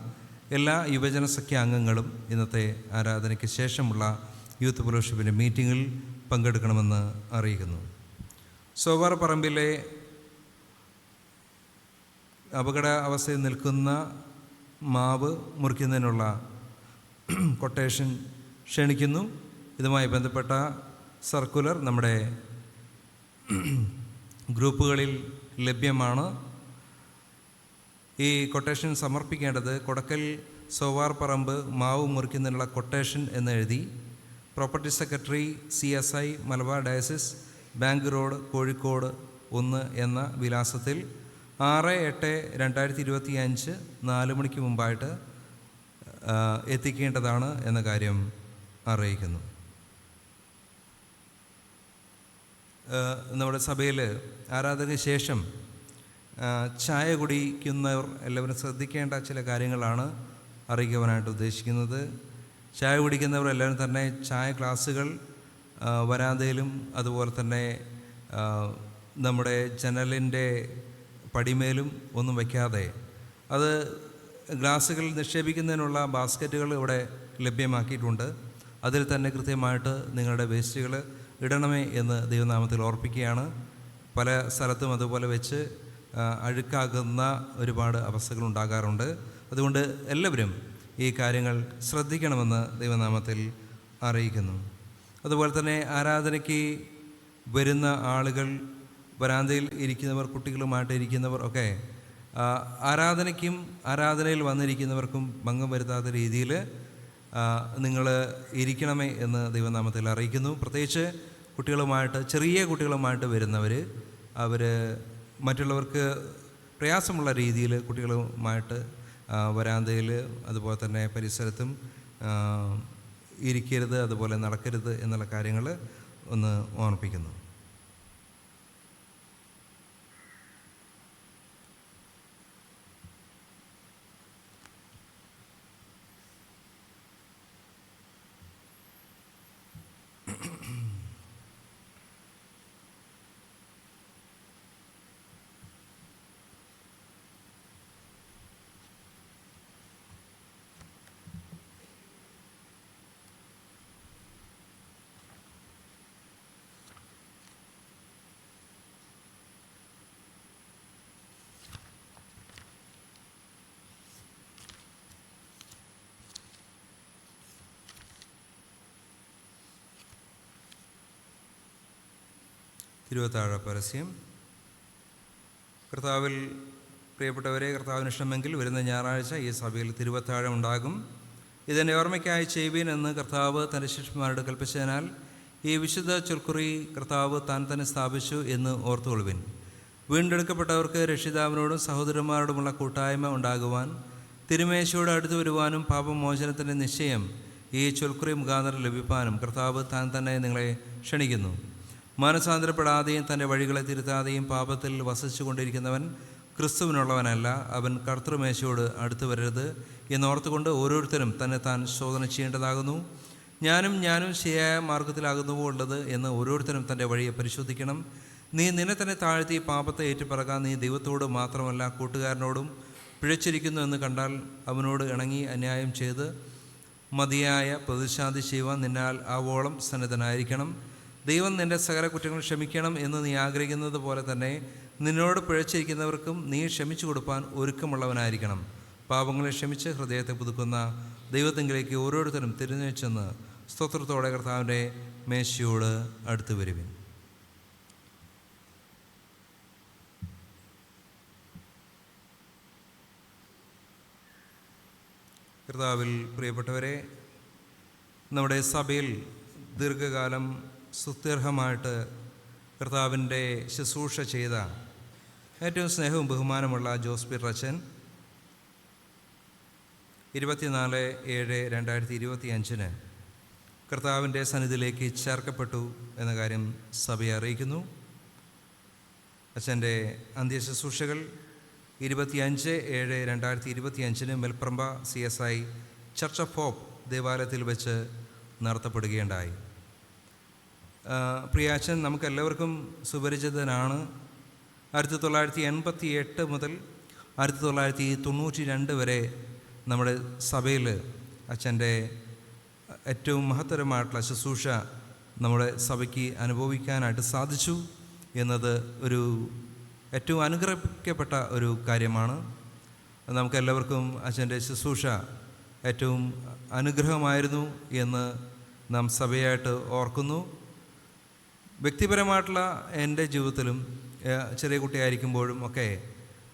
എല്ലാ യുവജന സഖ്യ അംഗങ്ങളും ഇന്നത്തെ ആരാധനയ്ക്ക് ശേഷമുള്ള യൂത്ത് ഫെലോഷിപ്പിൻ്റെ മീറ്റിങ്ങിൽ പങ്കെടുക്കണമെന്ന് അറിയിക്കുന്നു. സോവാർ പറമ്പിലെ അപകട അവസ്ഥയിൽ നിൽക്കുന്ന മാവ് മുറിക്കുന്നതിനുള്ള കൊട്ടേഷൻ ക്ഷണിക്കുന്നു. ഇതുമായി ബന്ധപ്പെട്ട സർക്കുലർ നമ്മുടെ ഗ്രൂപ്പുകളിൽ ലഭ്യമാണ്. ഈ കൊട്ടേഷൻ സമർപ്പിക്കേണ്ടത് കൊടക്കൽ സോവാർ പറമ്പ് മാവ് മുറിക്കുന്നതിനുള്ള കൊട്ടേഷൻ എന്നെഴുതി property secretary CSI Malabar diocese bank road Kozhikode 1 എന്ന വിലാസത്തിൽ 6/8/2025 4 മണിക്ക് മുമ്പായിട്ട് എത്തിക്കേണ്ടതാണ് എന്ന കാര്യം അറിയിക്കുന്നു. നമ്മുടെ സഭയിൽ ആരാധനയ്ക്ക് ശേഷം ചായ കുടിക്കുന്നവർ എല്ലാവരും ശ്രദ്ധിക്കേണ്ട ചില കാര്യങ്ങളാണ് അറിയിക്കുവാനായിട്ട് ഉദ്ദേശിക്കുന്നത്. ചായ കുടിക്കുന്നവർ എല്ലാവരും തന്നെ ചായ ഗ്ലാസുകൾ വരാന്തയിലും അതുപോലെ തന്നെ നമ്മുടെ ജനലിൻ്റെ പടിമേലും ഒന്നും വയ്ക്കാതെ അത് ഗ്ലാസുകൾ നിക്ഷേപിക്കുന്നതിനുള്ള ബാസ്ക്കറ്റുകൾ ഇവിടെ ലഭ്യമാക്കിയിട്ടുണ്ട്. അതിൽ തന്നെ കൃത്യമായിട്ട് നിങ്ങളുടെ വേസ്റ്റുകൾ ഇടണമേ എന്ന് ദൈവനാമത്തിൽ ഓർപ്പിക്കുകയാണ്. പല സ്ഥലത്തും അതുപോലെ വെച്ച് അഴുക്കാകുന്ന ഒരുപാട് അവസ്ഥകൾ ഉണ്ടാകാറുണ്ട്. അതുകൊണ്ട് എല്ലാവരും ഈ കാര്യങ്ങൾ ശ്രദ്ധിക്കണമെന്ന് ദൈവനാമത്തിൽ അറിയിക്കുന്നു. അതുപോലെ തന്നെ ആരാധനയ്ക്ക് വരുന്ന ആളുകൾ, വരാന്തയിൽ ഇരിക്കുന്നവർ, കുട്ടികളുമായിട്ട് ഇരിക്കുന്നവർ ഒക്കെ ആരാധനയ്ക്കും ആരാധനയിൽ വന്നിരിക്കുന്നവർക്കും ഭംഗം വരുത്താത്ത രീതിയിൽ നിങ്ങൾ ഇരിക്കണമേ എന്ന് ദൈവനാമത്തിൽ അറിയിക്കുന്നു. പ്രത്യേകിച്ച് കുട്ടികളുമായിട്ട്, ചെറിയ കുട്ടികളുമായിട്ട് വരുന്നവർ, അവർ മറ്റുള്ളവർക്ക് പ്രയാസമുള്ള രീതിയിൽ കുട്ടികളുമായിട്ട് വരാന്തയിൽ അതുപോലെ തന്നെ പരിസരത്തും ഇരിക്കരുത്, അതുപോലെ നടക്കരുത് എന്നുള്ള കാര്യങ്ങൾ ഒന്ന് ഓർമ്മിപ്പിക്കുന്നു. തിരുവത്താഴ പരസ്യം. കർത്താവിൽ പ്രിയപ്പെട്ടവരെ, കർത്താവിന് ഇഷ്ടമെങ്കിൽ വരുന്ന ഞായറാഴ്ച ഈ സഭയിൽ തിരുവത്താഴം ഉണ്ടാകും. ഇതിൻ്റെ ഓർമ്മയ്ക്കായി ചെയ്യുവീൻ എന്ന് കർത്താവ് തൻ്റെ ശിഷ്യന്മാരോട് കൽപ്പിച്ചതിനാൽ ഈ വിശുദ്ധ ചൊൽക്കുറി കർത്താവ് താൻ തന്നെ സ്ഥാപിച്ചു എന്ന് ഓർത്തുകൊള്ളുവിൻ. വീണ്ടെടുക്കപ്പെട്ടവർക്ക് രക്ഷിതാവിനോടും സഹോദരന്മാരോടുമുള്ള കൂട്ടായ്മ ഉണ്ടാകുവാൻ, തിരുമേശയോട് അടുത്തു വരുവാനും പാപമോചനത്തിൻ്റെ നിശ്ചയം ഈ ചൊൽക്കുറി മുഖാന്തരം ലഭിക്കാനും കർത്താവ് താൻ തന്നെ നിങ്ങളെ ക്ഷണിക്കുന്നു. മാനസാന്തരപ്പെടാതെയും തൻ്റെ വഴികളെ തിരുത്താതെയും പാപത്തിൽ വസിച്ചു കൊണ്ടിരിക്കുന്നവൻ ക്രിസ്തുവിനുള്ളവനല്ല, അവൻ കർത്തൃമേശയോട് അടുത്തു വരരുത് എന്നോർത്തുകൊണ്ട് ഓരോരുത്തരും തന്നെ താൻ ശോധന ചെയ്യേണ്ടതാകുന്നു. ഞാനും ശരിയായ മാർഗത്തിലാകുന്നുവോ ഉള്ളത് എന്ന് ഓരോരുത്തരും തൻ്റെ വഴിയെ പരിശോധിക്കണം. നീ നിന്നെ തന്നെ താഴ്ത്തി പാപത്തെ ഏറ്റുപറക്കാൻ നീ ദൈവത്തോട് മാത്രമല്ല കൂട്ടുകാരനോടും പിഴച്ചിരിക്കുന്നു എന്ന് കണ്ടാൽ അവനോട് ഇണങ്ങി അന്യായം ചെയ്ത് മതിയായ പ്രതിശാന്തി ചെയ്യുവാൻ നിന്നാൽ ആവോളം സന്നദ്ധനായിരിക്കണം. ദൈവം നിൻ്റെ സകല കുറ്റങ്ങൾ ക്ഷമിക്കണം എന്ന് നീ ആഗ്രഹിക്കുന്നത് പോലെ തന്നെ നിന്നോട് പിഴച്ചിരിക്കുന്നവർക്കും നീ ക്ഷമിച്ചു കൊടുപ്പാൻ ഒരുക്കമുള്ളവനായിരിക്കണം. പാപങ്ങളെ ക്ഷമിച്ച് ഹൃദയത്തെ പുതുക്കുന്ന ദൈവത്തിങ്കിലേക്ക് ഓരോരുത്തരും തിരിഞ്ഞുവെച്ചെന്ന് സ്തോത്രത്തോടെ കർത്താവിൻ്റെ മേശയോട് അടുത്തു വരുവിൻ. കർത്താവിൽ പ്രിയപ്പെട്ടവരെ, നമ്മുടെ സഭയിൽ ദീർഘകാലം സുത്യർഹമായിട്ട് കർത്താവിൻ്റെ ശുശ്രൂഷ ചെയ്ത ഏറ്റവും സ്നേഹവും ബഹുമാനമുള്ള ജോസ് പീറ്റർ അച്ഛൻ 24/7/2025 കർത്താവിൻ്റെ സന്നിധിയിലേക്ക് ചേർക്കപ്പെട്ടു എന്ന കാര്യം സഭയെ അറിയിക്കുന്നു. അച്ഛൻ്റെ അന്ത്യശുശ്രൂഷകൾ 25/7/2025 മെൽപ്രമ്പ CSI ചർച്ച് ഓഫ് ഹോപ്പ് ദേവാലയത്തിൽ വെച്ച് നടത്തപ്പെടുകയുണ്ടായി. പ്രിയാച്ചൻ നമുക്കെല്ലാവർക്കും സുപരിചിതനാണ്. 1988 മുതൽ 1992 വരെ നമ്മുടെ സഭയിൽ അച്ഛൻ്റെ ഏറ്റവും മഹത്തരമായിട്ടുള്ള ശുശ്രൂഷ നമ്മുടെ സഭയ്ക്ക് അനുഭവിക്കാനായിട്ട് സാധിച്ചു എന്നത് ഒരു ഏറ്റവും അനുഗ്രഹിക്കപ്പെട്ട ഒരു കാര്യമാണ്. നമുക്കെല്ലാവർക്കും അച്ഛൻ്റെ ശുശ്രൂഷ ഏറ്റവും അനുഗ്രഹമായിരുന്നു എന്ന് നാം സഭയായിട്ട് ഓർക്കുന്നു. വ്യക്തിപരമായിട്ടുള്ള എൻ്റെ ജീവിതത്തിലും ചെറിയ കുട്ടിയായിരിക്കുമ്പോഴും ഒക്കെ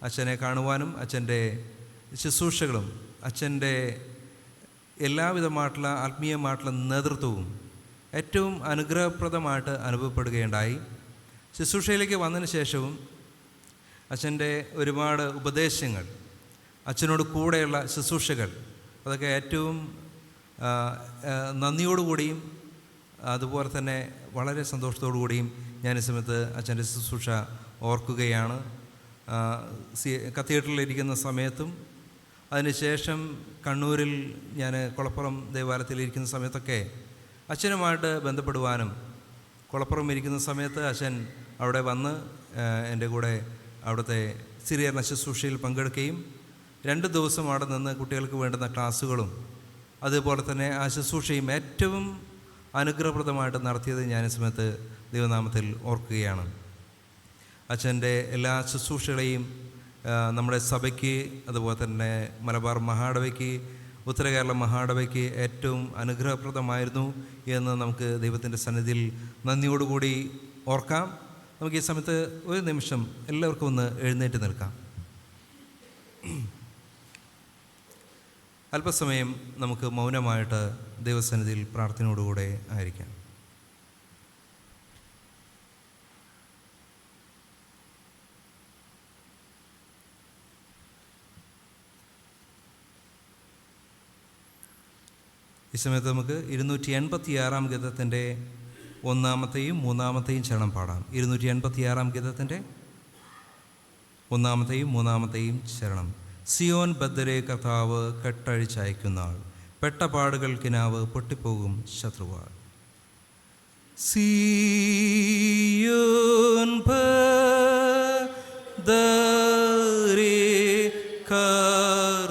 അച്ഛനെ കാണുവാനും അച്ഛൻ്റെ ശുശ്രൂഷകളും അച്ഛൻ്റെ എല്ലാവിധമായിട്ടുള്ള ആത്മീയമായിട്ടുള്ള നേതൃത്വവും ഏറ്റവും അനുഗ്രഹപ്രദമായിട്ട് അനുഭവപ്പെടുകയുണ്ടായി. ശുശ്രൂഷയിലേക്ക് വന്നതിന് ശേഷവും അച്ഛൻ്റെ ഒരുപാട് ഉപദേശങ്ങൾ, അച്ഛനോട് കൂടെയുള്ള ശുശ്രൂഷകൾ, അതൊക്കെ ഏറ്റവും നന്ദിയോടുകൂടിയും അതുപോലെ തന്നെ വളരെ സന്തോഷത്തോടു കൂടിയും ഞാൻ ഈ സമയത്ത് അച്ഛൻ്റെ ശുശ്രൂഷ ഓർക്കുകയാണ്. കത്തീഡ്രലിലിരിക്കുന്ന സമയത്തും അതിനുശേഷം കണ്ണൂരിൽ ഞാൻ കുളപ്പുറം ദേവാലയത്തിലിരിക്കുന്ന സമയത്തൊക്കെ അച്ഛനുമായിട്ട് ബന്ധപ്പെടുവാനും, കുളപ്പുറം ഇരിക്കുന്ന സമയത്ത് അച്ഛൻ അവിടെ വന്ന് എൻ്റെ കൂടെ അവിടുത്തെ സ്ഥിരീകരണ ശുശ്രൂഷയിൽ പങ്കെടുക്കുകയും 2 ദിവസം അവിടെ നിന്ന് കുട്ടികൾക്ക് വേണ്ടുന്ന ക്ലാസ്സുകളും അതുപോലെ തന്നെ ആ ശുശ്രൂഷയും ഏറ്റവും അനുഗ്രഹപ്രദമായിട്ട് നടത്തിയത് ഞാൻ ഈ സമയത്ത് ദൈവനാമത്തിൽ ഓർക്കുകയാണ്. അച്ഛൻ്റെ എല്ലാ ശുശ്രൂഷകളെയും നമ്മുടെ സഭയ്ക്ക്, അതുപോലെ തന്നെ മലബാർ മഹാടവയ്ക്ക്, ഉത്തര കേരള മഹാടവയ്ക്ക് ഏറ്റവും അനുഗ്രഹപ്രദമായിരുന്നു എന്ന് നമുക്ക് ദൈവത്തിൻ്റെ സന്നിധിയിൽ നന്ദിയോടുകൂടി ഓർക്കാം. നമുക്ക് ഈ സമയത്ത് ഒരു നിമിഷം എല്ലാവർക്കും ഒന്ന് എഴുന്നേറ്റ് നിൽക്കാം. അല്പസമയം നമുക്ക് മൗനമായിട്ട് ദൈവസന്നിധിയിൽ പ്രാർത്ഥനയോടുകൂടെ ആയിരിക്കാം. ഈ സമയത്ത് നമുക്ക് 286 ഗീതത്തിൻ്റെ 1-ാമത്തെയും 3-ാമത്തെയും ചരണം പാടാം. 286 ഗീതത്തിൻ്റെ 1-ാമത്തെയും 3-ാമത്തെയും ചരണം. സിയോൻ ബദ്ധരെ കർത്താവ് കെട്ടഴിച്ചയക്കുന്ന ആൾ, പെട്ട പാടുകൾ കിനാവ് പൊട്ടിപ്പോകും ശത്രുവാൾ. സിയോൻ ബദ്ധരെ കർത്താവ്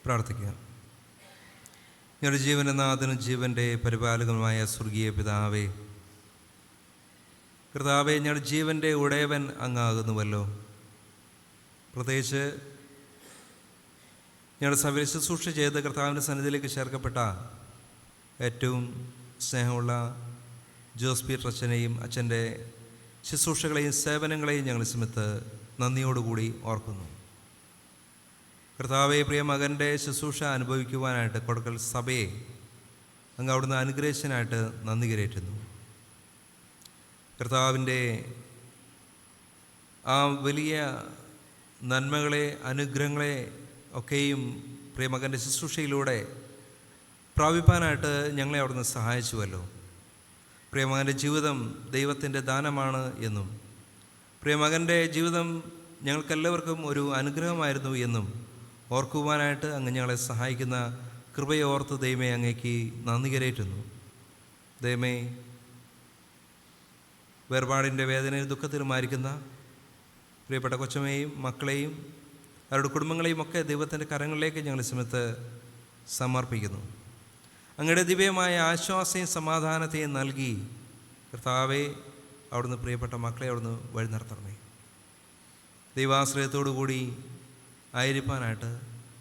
പ്രാർത്ഥിക്കാം. ഞങ്ങളുടെ ജീവൻ്റെ നാഥനും ജീവൻ്റെ പരിപാലകനുമായ സ്വർഗീയ പിതാവേ, കർത്താവേ, ഞങ്ങളുടെ ജീവൻ്റെ ഉടയവൻ അങ്ങാകുന്നുവല്ലോ. പ്രത്യേകിച്ച് ഞങ്ങളുടെ സഭയിൽ ശുശ്രൂഷ ചെയ്ത് കർത്താവിൻ്റെ സന്നിധിയിലേക്ക് ചേർക്കപ്പെട്ട ഏറ്റവും സ്നേഹമുള്ള ജോസ് പീറ്റർ അച്ഛനെയും അച്ഛൻ്റെ ശുശ്രൂഷകളെയും സേവനങ്ങളെയും ഞങ്ങൾ സ്മിത്ത് നന്ദിയോടുകൂടി ഓർക്കുന്നു. കർത്താവെ, പ്രിയ മകൻ്റെ ശുശ്രൂഷ അനുഭവിക്കുവാനായിട്ട് കൊടുക്കൽ സഭയെ അങ്ങ് അവിടുന്ന് അനുഗ്രഹിച്ചതിനായിട്ട് നന്ദി കരേറ്റുന്നു. കർത്താവിൻ്റെ ആ വലിയ നന്മകളെ അനുഗ്രഹങ്ങളെ ഒക്കെയും പ്രിയ മകൻ്റെ ശുശ്രൂഷയിലൂടെ പ്രാപിപ്പാനായിട്ട് ഞങ്ങളെ അവിടുന്ന് സഹായിച്ചുവല്ലോ. പ്രിയമകൻ്റെ ജീവിതം ദൈവത്തിൻ്റെ ദാനമാണ് എന്നും പ്രിയമകൻ്റെ ജീവിതം ഞങ്ങൾക്കെല്ലാവർക്കും ഒരു അനുഗ്രഹമായിരുന്നു എന്നും ഓർക്കുവാനായിട്ട് അങ്ങ് ഞങ്ങളെ സഹായിക്കുന്ന കൃപയെ ഓർത്ത് ദൈവമേ അങ്ങേക്ക് നന്ദി കരേറ്റുന്നു. ദൈവമേ, വേർപാടിൻ്റെ വേദനയും ദുഃഖത്തിലുമായിരിക്കുന്ന പ്രിയപ്പെട്ട കൊച്ചമ്മയെയും മക്കളെയും അവരുടെ കുടുംബങ്ങളെയും ഒക്കെ ദൈവത്തിൻ്റെ കരങ്ങളിലേക്ക് ഞങ്ങൾ സമയത്ത് സമർപ്പിക്കുന്നു. അങ്ങയുടെ ദിവ്യമായ ആശ്വാസവും സമാധാനത്തെയും നൽകി കർത്താവെ അവിടുന്ന് പ്രിയപ്പെട്ട മക്കളെ അവിടുന്ന് വഴി നടത്തണമേ. ദൈവാശ്രയത്തോടു കൂടി ആയിരിക്കാനായിട്ട്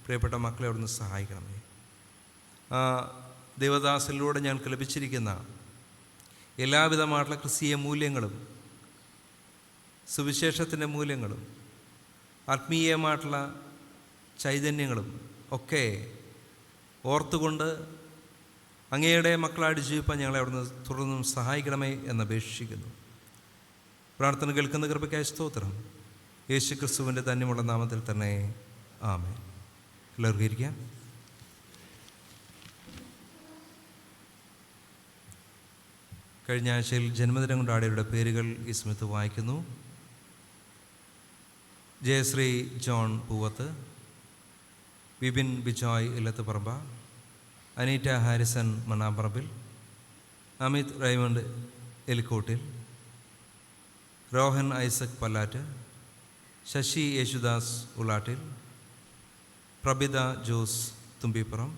പ്രിയപ്പെട്ട മക്കളെ അവിടുന്ന് സഹായിക്കണമേ. ആ ദൈവദാസനിലൂടെ ഞങ്ങൾക്ക് ലഭിച്ചിരിക്കുന്ന എല്ലാവിധമായിട്ടുള്ള ക്രിസ്തീയ മൂല്യങ്ങളും സുവിശേഷത്തിൻ്റെ മൂല്യങ്ങളും ആത്മീയമായിട്ടുള്ള ചൈതന്യങ്ങളും ഒക്കെ ഓർത്തുകൊണ്ട് അങ്ങയുടെ മക്കളായിട്ട് ജീവിപ്പാൻ ഞങ്ങളെ അവിടുന്ന് തുടർന്നും സഹായിക്കണമേ എന്നപേക്ഷിക്കുന്നു. പ്രാർത്ഥന കേൾക്കുന്ന കൃപയ്ക്കായി സ്തോത്രം. യേശു ക്രിസ്തുവിൻ്റെ ധന്യമുള്ള നാമത്തിൽ തന്നെ ആമേൻ. എല്ലാവർക്കും ഇരിക്കാം. കഴിഞ്ഞ ആഴ്ചയിൽ ജന്മദിനം കൊണ്ടാടിയവരുടെ പേരുകൾ ഈ സമയത്ത് വായിക്കുന്നു. Jayashree John Poovath, Vipin Bijoy Illathuparamba, Anita Harrison Mannamparambil, Amit Raymond Elikkottil, Rohan Isaac Pallatt, Sasi Yesudas Ulattil, Prabhitha Jose Thumbippuram,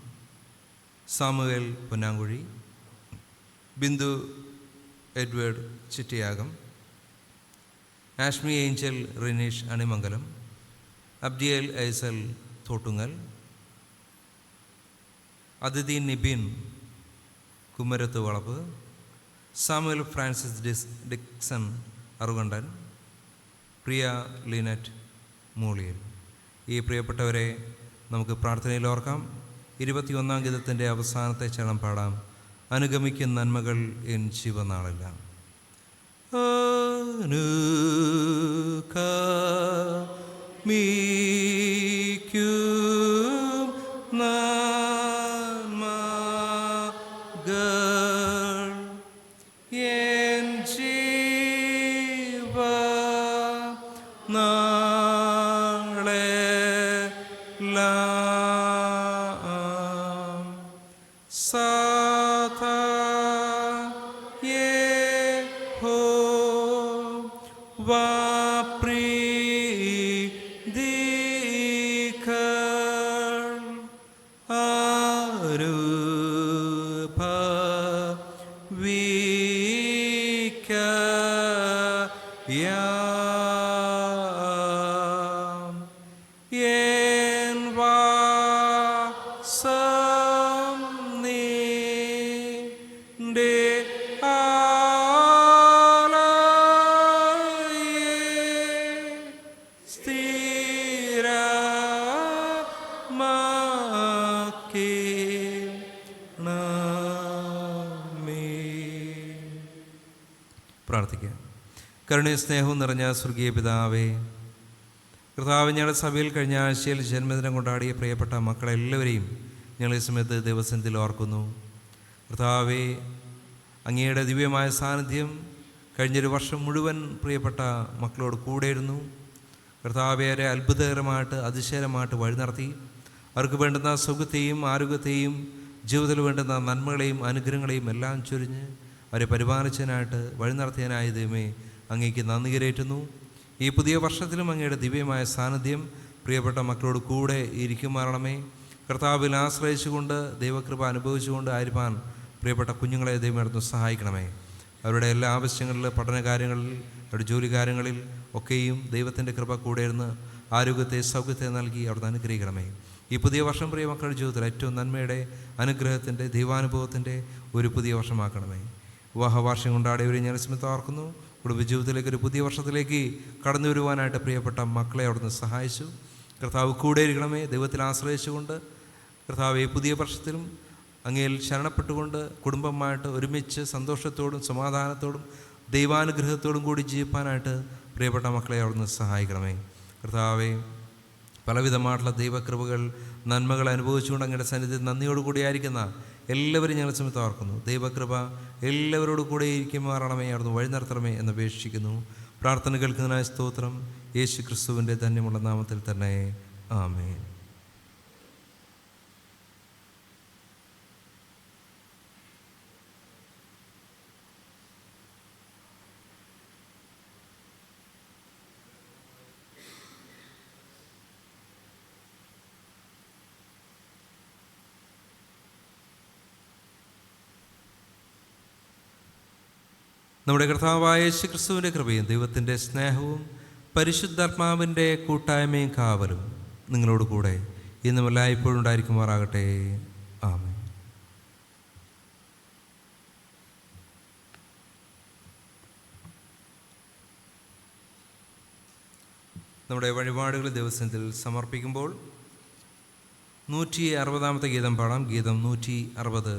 Samuel Ponnankuzhi, Bindu Edward Chittiyakam, Ashmi Angel Rineesh Animangalam, Abdiel Aisel Thottungal, Athithi Nibin Kumarath Valapp, Samuel Francis Dixon Arukandan, Priya Lynette Mooliyal. ഈ പ്രിയപ്പെട്ടവരെ നമുക്ക് പ്രാർത്ഥനയിൽ ഓർക്കാം. 21-ാം ഗീതത്തിൻ്റെ അവസാനത്തെ ചരണം പാടാം. അനുഗമിക്കുന്ന നന്മകൾ എൻ ജീവനാളെല്ലാം. പ്രാർത്ഥിക്കാം. കരുണയും സ്നേഹവും നിറഞ്ഞ സ്വർഗീയ പിതാവേ, കർത്താവ്, ഞങ്ങളുടെ സഭയിൽ കഴിഞ്ഞ ആഴ്ചയിൽ ജന്മദിനം കൊണ്ടാടിയ പ്രിയപ്പെട്ട മക്കളെല്ലാവരെയും ഞങ്ങൾ ഈ സമയത്ത് ദിവസത്തിൽ ഓർക്കുന്നു. കർത്താവേ, അങ്ങയുടെ ദിവ്യമായ സാന്നിധ്യം കഴിഞ്ഞൊരു വർഷം മുഴുവൻ പ്രിയപ്പെട്ട മക്കളോട് കൂടെയിരുന്നു. കർത്താവേ, അവരെ അത്ഭുതകരമായിട്ട് അതിശയമായിട്ട് വഴി നടത്തി. അവർക്ക് വേണ്ടുന്ന സുഖത്തെയും ആരോഗ്യത്തെയും ജീവിതത്തിൽ വേണ്ടുന്ന നന്മകളെയും അനുഗ്രഹങ്ങളെയും എല്ലാം ചൊരിഞ്ഞ് അവരെ പരിപാലിച്ചതിനായിട്ട് വഴി നടത്തിയതിനായ ദൈവമേ, അങ്ങേക്ക് നന്ദി കരേറ്റുന്നു. ഈ പുതിയ വർഷത്തിലും അങ്ങയുടെ ദിവ്യമായ സാന്നിധ്യം പ്രിയപ്പെട്ട മക്കളോട് കൂടെ ഇരിക്കുമാറണമേ. കർത്താവിൽ ആശ്രയിച്ചുകൊണ്ട് ദൈവകൃപ അനുഭവിച്ചുകൊണ്ട് ആയിരിക്കാൻ പ്രിയപ്പെട്ട കുഞ്ഞുങ്ങളെ ദൈവം എടുത്ത് സഹായിക്കണമേ. അവരുടെ എല്ലാ ആവശ്യങ്ങളിൽ, പഠനകാര്യങ്ങളിൽ, അവരുടെ ജോലി കാര്യങ്ങളിൽ ഒക്കെയും ദൈവത്തിൻ്റെ കൃപ കൂടെ ഇരുന്ന് ആരോഗ്യത്തെ സൗഖ്യത്തെ നൽകി അവിടുന്ന് അനുഗ്രഹിക്കണമേ. ഈ പുതിയ വർഷം പ്രിയ മക്കളുടെ ജീവിതത്തിൽ ഏറ്റവും നന്മയുടെ അനുഗ്രഹത്തിൻ്റെ ദൈവാനുഭവത്തിൻ്റെ ഒരു പുതിയ വർഷമാക്കണമേ. വിവാഹവാർഷികം കൊണ്ടാടിയവരെ ഞാൻ സ്മിത്ത് ഓർക്കുന്നു. കുടുംബജീവിതത്തിലേക്ക് ഒരു പുതിയ വർഷത്തിലേക്ക് കടന്നു വരുവാനായിട്ട് പ്രിയപ്പെട്ട മക്കളെ അവിടുന്ന് സഹായിച്ചു. കർത്താവ് കൂടെ ഇരിക്കണമേ. ദൈവത്തിൽ ആശ്രയിച്ചുകൊണ്ട് കർത്താവ് ഈ പുതിയ വർഷത്തിലും അങ്ങയിൽ ശരണപ്പെട്ടുകൊണ്ട് കുടുംബമായിട്ട് ഒരുമിച്ച് സന്തോഷത്തോടും സമാധാനത്തോടും ദൈവാനുഗ്രഹത്തോടും കൂടി ജീവിപ്പാനായിട്ട് പ്രിയപ്പെട്ട മക്കളെ അവിടുന്ന് സഹായിക്കണമേ. കർത്താവെ, പലവിധമായിട്ടുള്ള ദൈവകൃപകൾ നന്മകൾ അനുഭവിച്ചുകൊണ്ട് അങ്ങയുടെ സന്നിധിയിൽ നന്ദിയോടുകൂടിയായിരിക്കുന്ന എല്ലാവരും ഞങ്ങൾ സമയത്ത് ഓർക്കുന്നു. ദൈവകൃപ എല്ലാവരോടും കൂടെ ഇരിക്കുമാറണമേ, അവിടുന്ന് വഴി നടത്തണമേ എന്നപേക്ഷിക്കുന്നു. പ്രാർത്ഥന കേൾക്കുന്നതിനായ സ്തോത്രം. യേശു ക്രിസ്തുവിൻ്റെ ധന്യമുള്ള നാമത്തിൽ തന്നെ, ആമേൻ. നമ്മുടെ കർത്താവായ യേശു ക്രിസ്തുവിൻ്റെ കൃപയും ദൈവത്തിൻ്റെ സ്നേഹവും പരിശുദ്ധാത്മാവിൻ്റെ കൂട്ടായ്മയും കാവലും നിങ്ങളോട് കൂടെ ഇന്നും എല്ലായ്പ്പോഴും ഉണ്ടായിരിക്കുമാറാകട്ടെ. ആമേൻ. നമ്മുടെ വഴിപാടുകൾ ദിവസത്തിൽ സമർപ്പിക്കുമ്പോൾ 160-ാമത്തെ ഗീതം പാടാം. ഗീതം 160.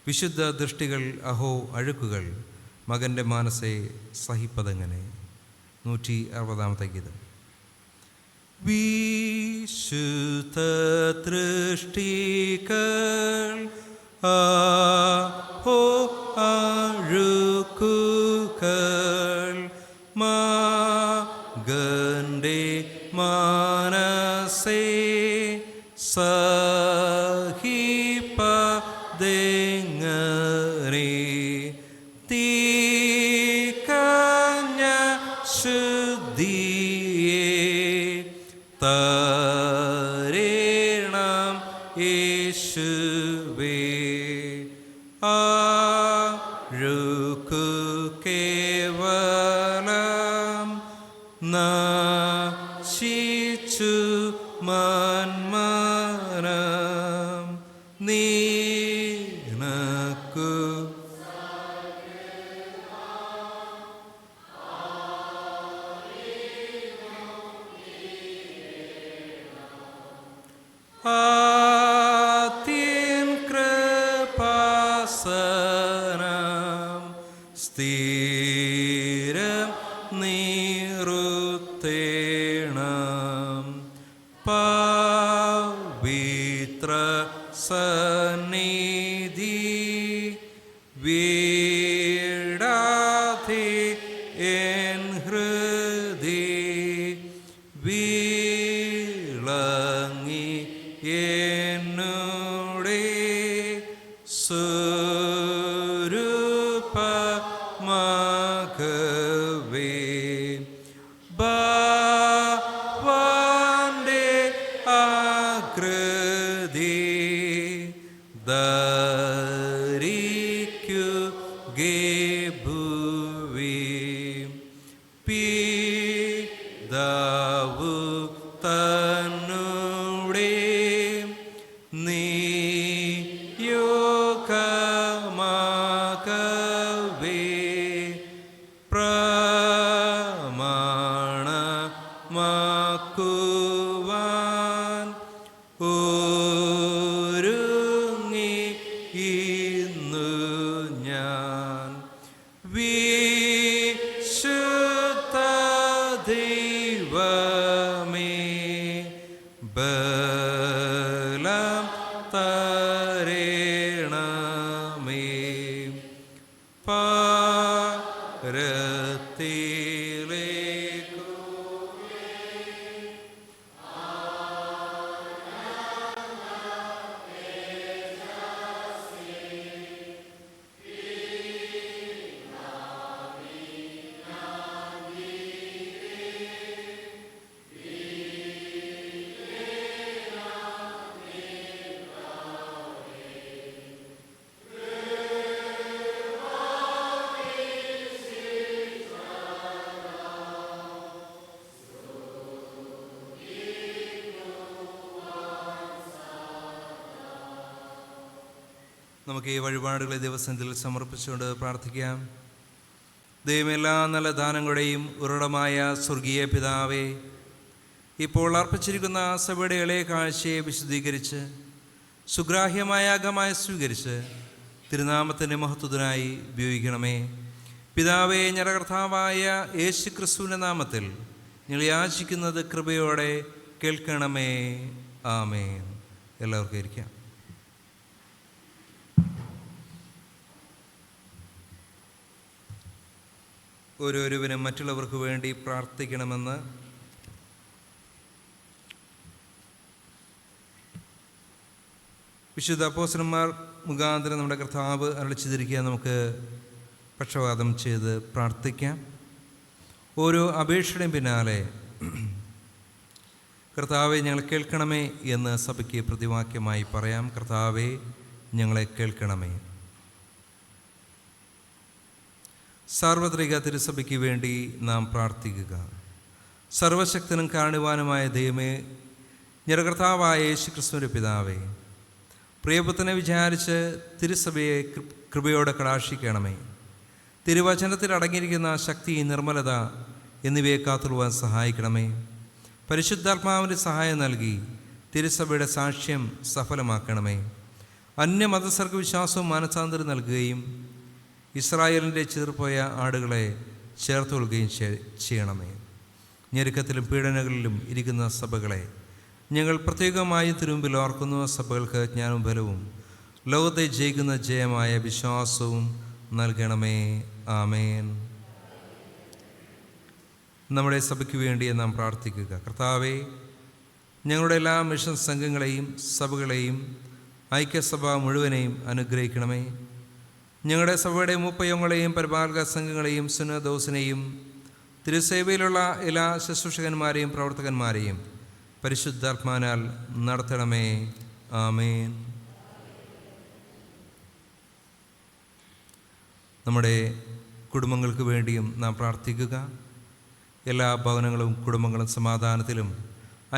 വിശുദ്ധ ദൃഷ്ടികൾ അഹോ അഴുക്കുകൾ, മകൻ്റെ മാനസെ സഹിപ്പതെങ്ങനെ. 160-ാമത്തെ ഗീതം. വിശുദ്ധ ദൃഷ്ടികൾ അഹോ അഴുക്കുകൾ, മകൻ്റെ മാനസെ സഹിപ്പതെങ്ങനെ. തികഞ്ഞ ശുദ്ധിയെ തരേണം യേശുവേ. അഴുക്കു കേവലം നശിച്ചു മന്മനം നീനക്കു ആദ്യൻ കൃപാസനം സ്ഥിരം നിറുത്തേണം പവിത്ര സന്നിധി വീടാതെ എൻ ഹൃദയ വിളങ്ങി എന്നോടെ സ്വരൂപമാകവേ ഭവാന്റെ ആകൃതി ധരിക്കുകേ ഭുവി പിതാവു തന്നോടെ നിയോഗമാകവേ പ്രമാണമാക്കുവാൻ ഒരുങ്ങി ഇന്നു ഞാൻ വിശുദ്ധ ദൈവമേ ബലം തരേണമേ പരത്തിലേക്കു നമുക്ക് ഈ വഴിപാടുകളെ ദിവസത്തിൽ സമർപ്പിച്ചുകൊണ്ട് പ്രാർത്ഥിക്കാം. ദൈവം എല്ലാ നല്ല ദാനങ്ങളുടെയും ഉറവിടമായ സ്വർഗീയ പിതാവേ, ഇപ്പോൾ അർപ്പിച്ചിരിക്കുന്ന സഭയുടെ ഇളയ കാഴ്ചയെ വിശദീകരിച്ച് സുഗ്രാഹ്യമായ യാഗമായി സ്വീകരിച്ച് തിരുനാമത്തിൻ്റെ മഹത്വത്തിനായി ഉപയോഗിക്കണമേ. പിതാവേ, ഞങ്ങളുടെ കർത്താവായ യേശു ക്രിസ്തുവിൻ്റെ നാമത്തിൽ ഞങ്ങൾ യാചിക്കുന്നത് കൃപയോടെ കേൾക്കണമേ. ആമേൻ. എല്ലാവർക്കും ഇരിക്കാം. ഓരോരുവരും മറ്റുള്ളവർക്ക് വേണ്ടി പ്രാർത്ഥിക്കണമെന്ന് വിശുദ്ധ അപ്പോസ്തലന്മാർ മുഖാന്തരം നമ്മുടെ കർത്താവ് അരുളിച്ചെയ്തിരിക്കുക. നമുക്ക് പക്ഷപാതം ചെയ്ത് പ്രാർത്ഥിക്കാം. ഓരോ അപേക്ഷയുടെയും പിന്നാലെ കർത്താവെ ഞങ്ങൾ കേൾക്കണമേ എന്ന് സഭയ്ക്ക് പ്രതിവാക്യമായി പറയാം. കർത്താവെ ഞങ്ങളെ കേൾക്കണമേ. സാർവത്രിക തിരുസഭയ്ക്ക് വേണ്ടി നാം പ്രാർത്ഥിക്കുക. സർവശക്തനും കാരണവാനുമായ ദൈവമേ, ഞങ്ങളുടെ കർത്താവായ യേശു ക്രിസ്തുവിൻ്റെ പിതാവേ, പ്രിയപുത്രനെ വിചാരിച്ച് തിരുസഭയെ കൃപയോടെ കടാക്ഷിക്കണമേ. തിരുവചനത്തിൽ അടങ്ങിയിരിക്കുന്ന ശക്തി, നിർമ്മലത എന്നിവയെ കാത്തുകൊള്ളുവാൻ സഹായിക്കണമേ. പരിശുദ്ധാത്മാവിൻ്റെ സഹായം നൽകി തിരുസഭയുടെ സാക്ഷ്യം സഫലമാക്കണമേ. അന്യമതസ്ഥർക്ക് വിശ്വാസവും മാനസാന്തരം നൽകുകയും ഇസ്രായേലിൻ്റെ ചിതറിപ്പോയ ആടുകളെ ചേർത്തുകൊള്ളുകയും ചെയ്യണമേ. ഞെരുക്കത്തിലും പീഡനങ്ങളിലും ഇരിക്കുന്ന സഭകളെ ഞങ്ങൾ പ്രത്യേകമായി തിരുമുമ്പിൽ ഓർക്കുന്ന സഭകൾക്ക് ജ്ഞാനവും ബലവും ലോകത്തെ ജയിക്കുന്ന ജയമായ വിശ്വാസവും നൽകണമേ. ആമേൻ. നമ്മുടെ സഭയ്ക്ക് വേണ്ടി നാം പ്രാർത്ഥിക്കുക. കർത്താവെ, ഞങ്ങളുടെ എല്ലാ മിഷൻ സംഘങ്ങളെയും സഭകളെയും ഐക്യസഭ മുഴുവനെയും അനുഗ്രഹിക്കണമേ. ഞങ്ങളുടെ സഭയുടെ മൂപ്പയങ്ങളെയും പരിപാലക സംഘങ്ങളെയും സുന്നതദോസിനെയും തിരുസേവയിലുള്ള എല്ലാ ശുശ്രൂഷകന്മാരെയും പ്രവർത്തകന്മാരെയും പരിശുദ്ധാത്മാനാൽ നടത്തണമേ. ആമേൻ. നമ്മുടെ കുടുംബങ്ങൾക്ക് വേണ്ടിയും നാം പ്രാർത്ഥിക്കുക. എല്ലാ ഭവനങ്ങളും കുടുംബങ്ങളും സമാധാനത്തിലും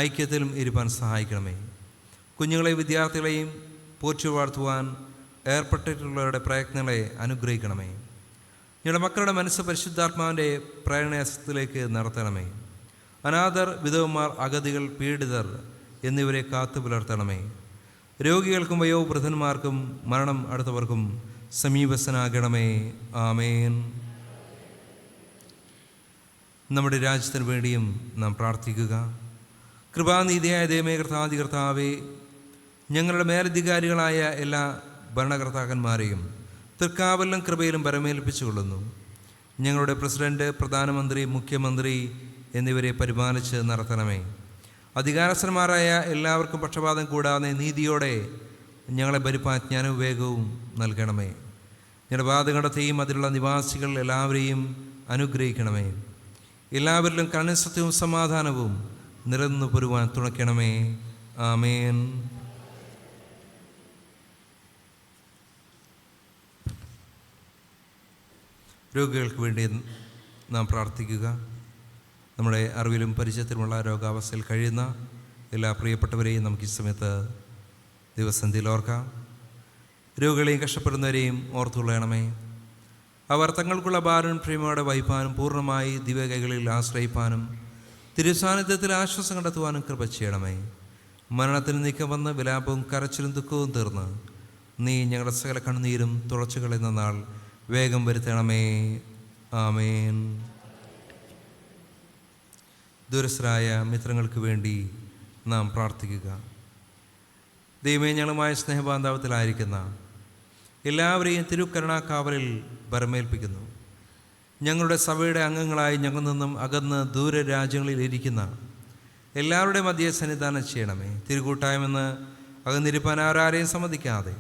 ഐക്യത്തിലും ഇരുപ്പാൻ സഹായിക്കണമേ. കുഞ്ഞുങ്ങളെയും വിദ്യാർത്ഥികളെയും പോറ്റി വളർത്തുവാൻ ഏർപ്പെട്ടിട്ടുള്ളവരുടെ പ്രയത്നങ്ങളെ അനുഗ്രഹിക്കണമേ. ഞങ്ങളുടെ മക്കളുടെ മനസ്സ് പരിശുദ്ധാത്മാവിൻ്റെ പ്രേരണയത്തിലേക്ക് നടത്തണമേ. അനാഥർ, വിധവന്മാർ, അഗതികൾ, പീഡിതർ എന്നിവരെ കാത്തു പുലർത്തണമേ. രോഗികൾക്കും വയോവൃദ്ധന്മാർക്കും മരണം അടുത്തവർക്കും സമീപസ്ഥനാകണമേ. ആമേൻ. നമ്മുടെ രാജ്യത്തിന് വേണ്ടിയും നാം പ്രാർത്ഥിക്കുക. കൃപാനീതിയായ ദൈവമേ, കർത്താവേ, ഞങ്ങളുടെ മേലധികാരികളായ എല്ലാ ഭരണകർത്താക്കന്മാരെയും തൃക്കാവലിലും കൃപയിലും പരമേൽപ്പിച്ചുകൊള്ളുന്നു. ഞങ്ങളുടെ പ്രസിഡന്റ്, പ്രധാനമന്ത്രി, മുഖ്യമന്ത്രി എന്നിവരെ പരിപാലിച്ച് നടത്തണമേ. അധികാരസ്ഥന്മാരായ എല്ലാവർക്കും പക്ഷപാതം കൂടാതെ നീതിയോടെ ഞങ്ങളെ ഭരിപ്പാൻ ജ്ഞാനവും വിവേകവും നൽകണമേ. ഞങ്ങളുടെ വാദകടത്തെയും അതിലുള്ള നിവാസികൾ എല്ലാവരെയും അനുഗ്രഹിക്കണമേ. എല്ലാവരിലും കരുണയും സത്യവും സമാധാനവും നിലനിന്നു പോരുവാൻ തുണയ്ക്കണമേ. ആമേൻ. രോഗികൾക്ക് വേണ്ടി നാം പ്രാർത്ഥിക്കുക. നമ്മുടെ അറിവിലും പരിചയത്തിലുമുള്ള രോഗാവസ്ഥയിൽ കഴിയുന്ന എല്ലാ പ്രിയപ്പെട്ടവരെയും നമുക്ക് ഈ സമയത്ത് ദിവസന്ധിയിൽ ഓർക്കാം. രോഗികളെയും കഷ്ടപ്പെടുന്നവരെയും ഓർത്തുകൊള്ളണമേ. അവർ തങ്ങൾക്കുള്ള ഭാരം പ്രേമയോടെ വഹിപ്പാനും പൂർണ്ണമായി ദിവ്യകൈകളിൽ ആശ്രയിപ്പാനും തിരുസാന്നിധ്യത്തിൽ ആശ്വാസം കണ്ടെത്തുവാനും കൃപ ചെയ്യണമേ. മരണത്തിന് നീക്കം വന്ന് വിലാപവും കരച്ചിലും ദുഃഖവും തീർന്ന് നീ ഞങ്ങളുടെ സകല കണ്ണുനീരും തുളച്ചുകളയുന്ന നാൾ വേഗം വരുത്തണമേ. ആമേൻ. ദൂരസ്ഥരായ മിത്രങ്ങൾക്ക് വേണ്ടി നാം പ്രാർത്ഥിക്കുക. ദൈവമേ, ഞങ്ങളുമായ സ്നേഹബാന്ധവത്തിലായിരിക്കുന്ന എല്ലാവരെയും തിരുക്കരുണാക്കാവലിൽ ബരമേൽപ്പിക്കുന്നു. ഞങ്ങളുടെ സഭയുടെ അംഗങ്ങളായി ഞങ്ങളിൽ നിന്നും അകന്ന് ദൂര രാജ്യങ്ങളിൽ ഇരിക്കുന്ന എല്ലാവരുടെയും മധ്യേ സന്നിധാനം ചെയ്യണമേ. തിരുകൂട്ടായ്മെന്ന് അകന്നിരിപ്പാൻ ആരാരെയും സമ്മതിക്കാതെ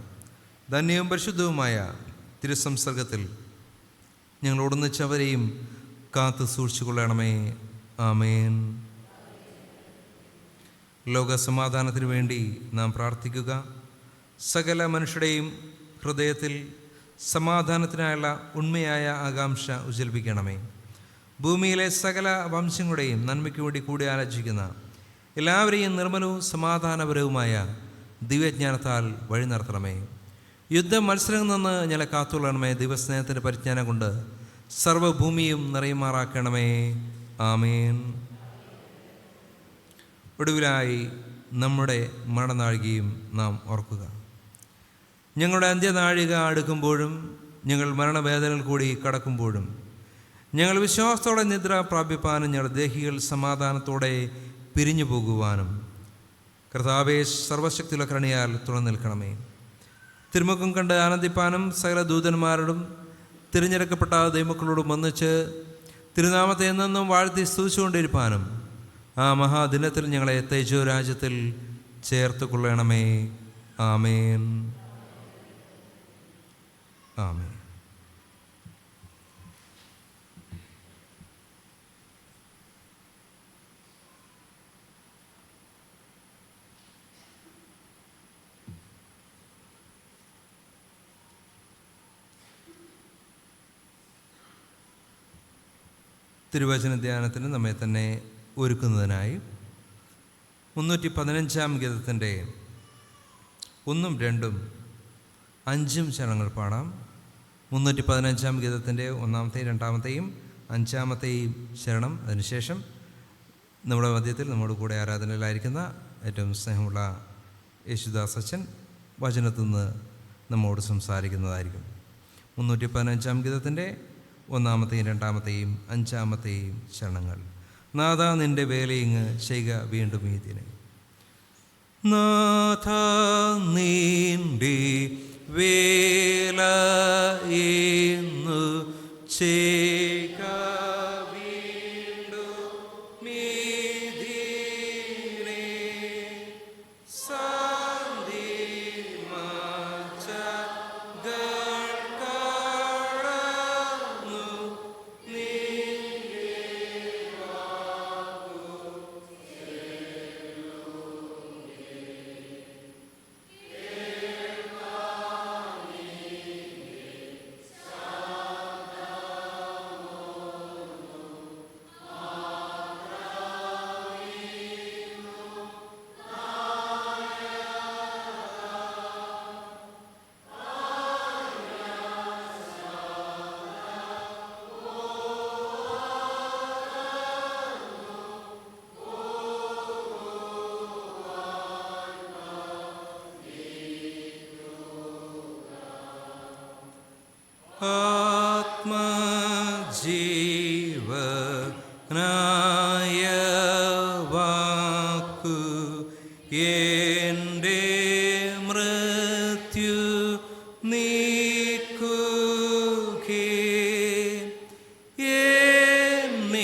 ധന്യവും പരിശുദ്ധവുമായ തിരുസംസർഗത്തിൽ ഞങ്ങൾ ഒന്നിച്ചവരെയും കാത്തു സൂക്ഷിച്ചുകൊള്ളണമേ. ആമേൻ. ലോകസമാധാനത്തിന് വേണ്ടി നാം പ്രാർത്ഥിക്കുക. സകല മനുഷ്യരുടെയും ഹൃദയത്തിൽ സമാധാനത്തിനായുള്ള ഉണ്മയായ ആകാംക്ഷ ഉജ്ജ്വലിപ്പിക്കണമേ. ഭൂമിയിലെ സകല വംശങ്ങളുടെയും നന്മയ്ക്ക് വേണ്ടി കൂടി ആലോചിക്കുന്ന എല്ലാവരെയും നിർമ്മലവും സമാധാനപരവുമായ ദിവ്യജ്ഞാനത്താൽ വഴി നടത്തണമേ. യുദ്ധ മത്സരങ്ങളിൽ നിന്ന് ഞങ്ങളെ കാത്തുകൊള്ളണമേ. ദൈവസ്നേഹത്തിൻ്റെ പരിജ്ഞാനം കൊണ്ട് സർവ്വഭൂമിയും നിറയുമാറാക്കണമേ. ആമേൻ. ഒടുവിലായി നമ്മുടെ മരണനാഴികയും നാം ഓർക്കുക. ഞങ്ങളുടെ അന്ത്യനാഴിക അടുക്കുമ്പോഴും ഞങ്ങൾ മരണവേദനകൾ കൂടി കടക്കുമ്പോഴും ഞങ്ങൾ വിശ്വാസത്തോടെ നിദ്ര പ്രാപിപ്പാനും ഞങ്ങളുടെ ദേഹികൾ സമാധാനത്തോടെ പിരിഞ്ഞു പോകുവാനും കർത്താവേ, സർവശക്തിയുള്ള കരുണയാൽ തുണ നിൽക്കണമേ. തിരുമുഖം കണ്ട് ആനന്ദിപ്പാനും സകല ദൂതന്മാരോടും തിരഞ്ഞെടുക്കപ്പെട്ട ദൈവമക്കളോടും ഒന്നിച്ച് തിരുനാമത്തെ എന്നെന്നും വാഴ്ത്തി സ്തുതിച്ചുകൊണ്ടിരിപ്പാനും ആ മഹാദിനത്തിൽ ഞങ്ങളെ തേജോ രാജ്യത്തിൽ ചേർത്ത് കൊള്ളണമേ. ആമേൻ. ആമേൻ. തിരുവചന ധ്യാനത്തിന് നമ്മെ തന്നെ ഒരുക്കുന്നതിനായി 315 ഗീതത്തിൻ്റെ 1, 2, 5 ചരണങ്ങൾ പാടാം. 315 ഗീതത്തിൻ്റെ 1-ാമത്തെയും 2-ാമത്തെയും 5-ാമത്തെയും ശരണം. അതിനുശേഷം നമ്മുടെ മധ്യത്തിൽ നമ്മുടെ കൂടെ ആരാധനയിലായിരിക്കുന്ന ഏറ്റവും സ്നേഹമുള്ള യേശുദാസ് അച്ഛൻ വചനത്തിൽ നിന്ന് നമ്മോട് സംസാരിക്കുന്നതായിരിക്കും. 315 ഗീതത്തിൻ്റെ 1-ാമത്തെയും 2-ാമത്തെയും 5-ാമത്തെയും ശരണങ്ങൾ. നാഥ നിൻ്റെ വേലയിങ്ങ് ചെയ്യുക വീണ്ടും ഈ ദിനം. നാഥ നിൻ്റെ വേല ഇന്നു ചെയ്യുക വീണ്ടും ഈ ദിനം. ആത്മജീവനായ വാക്കു എൻ്റെ മൃത്യു നീക്കുകേ എന്നീലുള്ള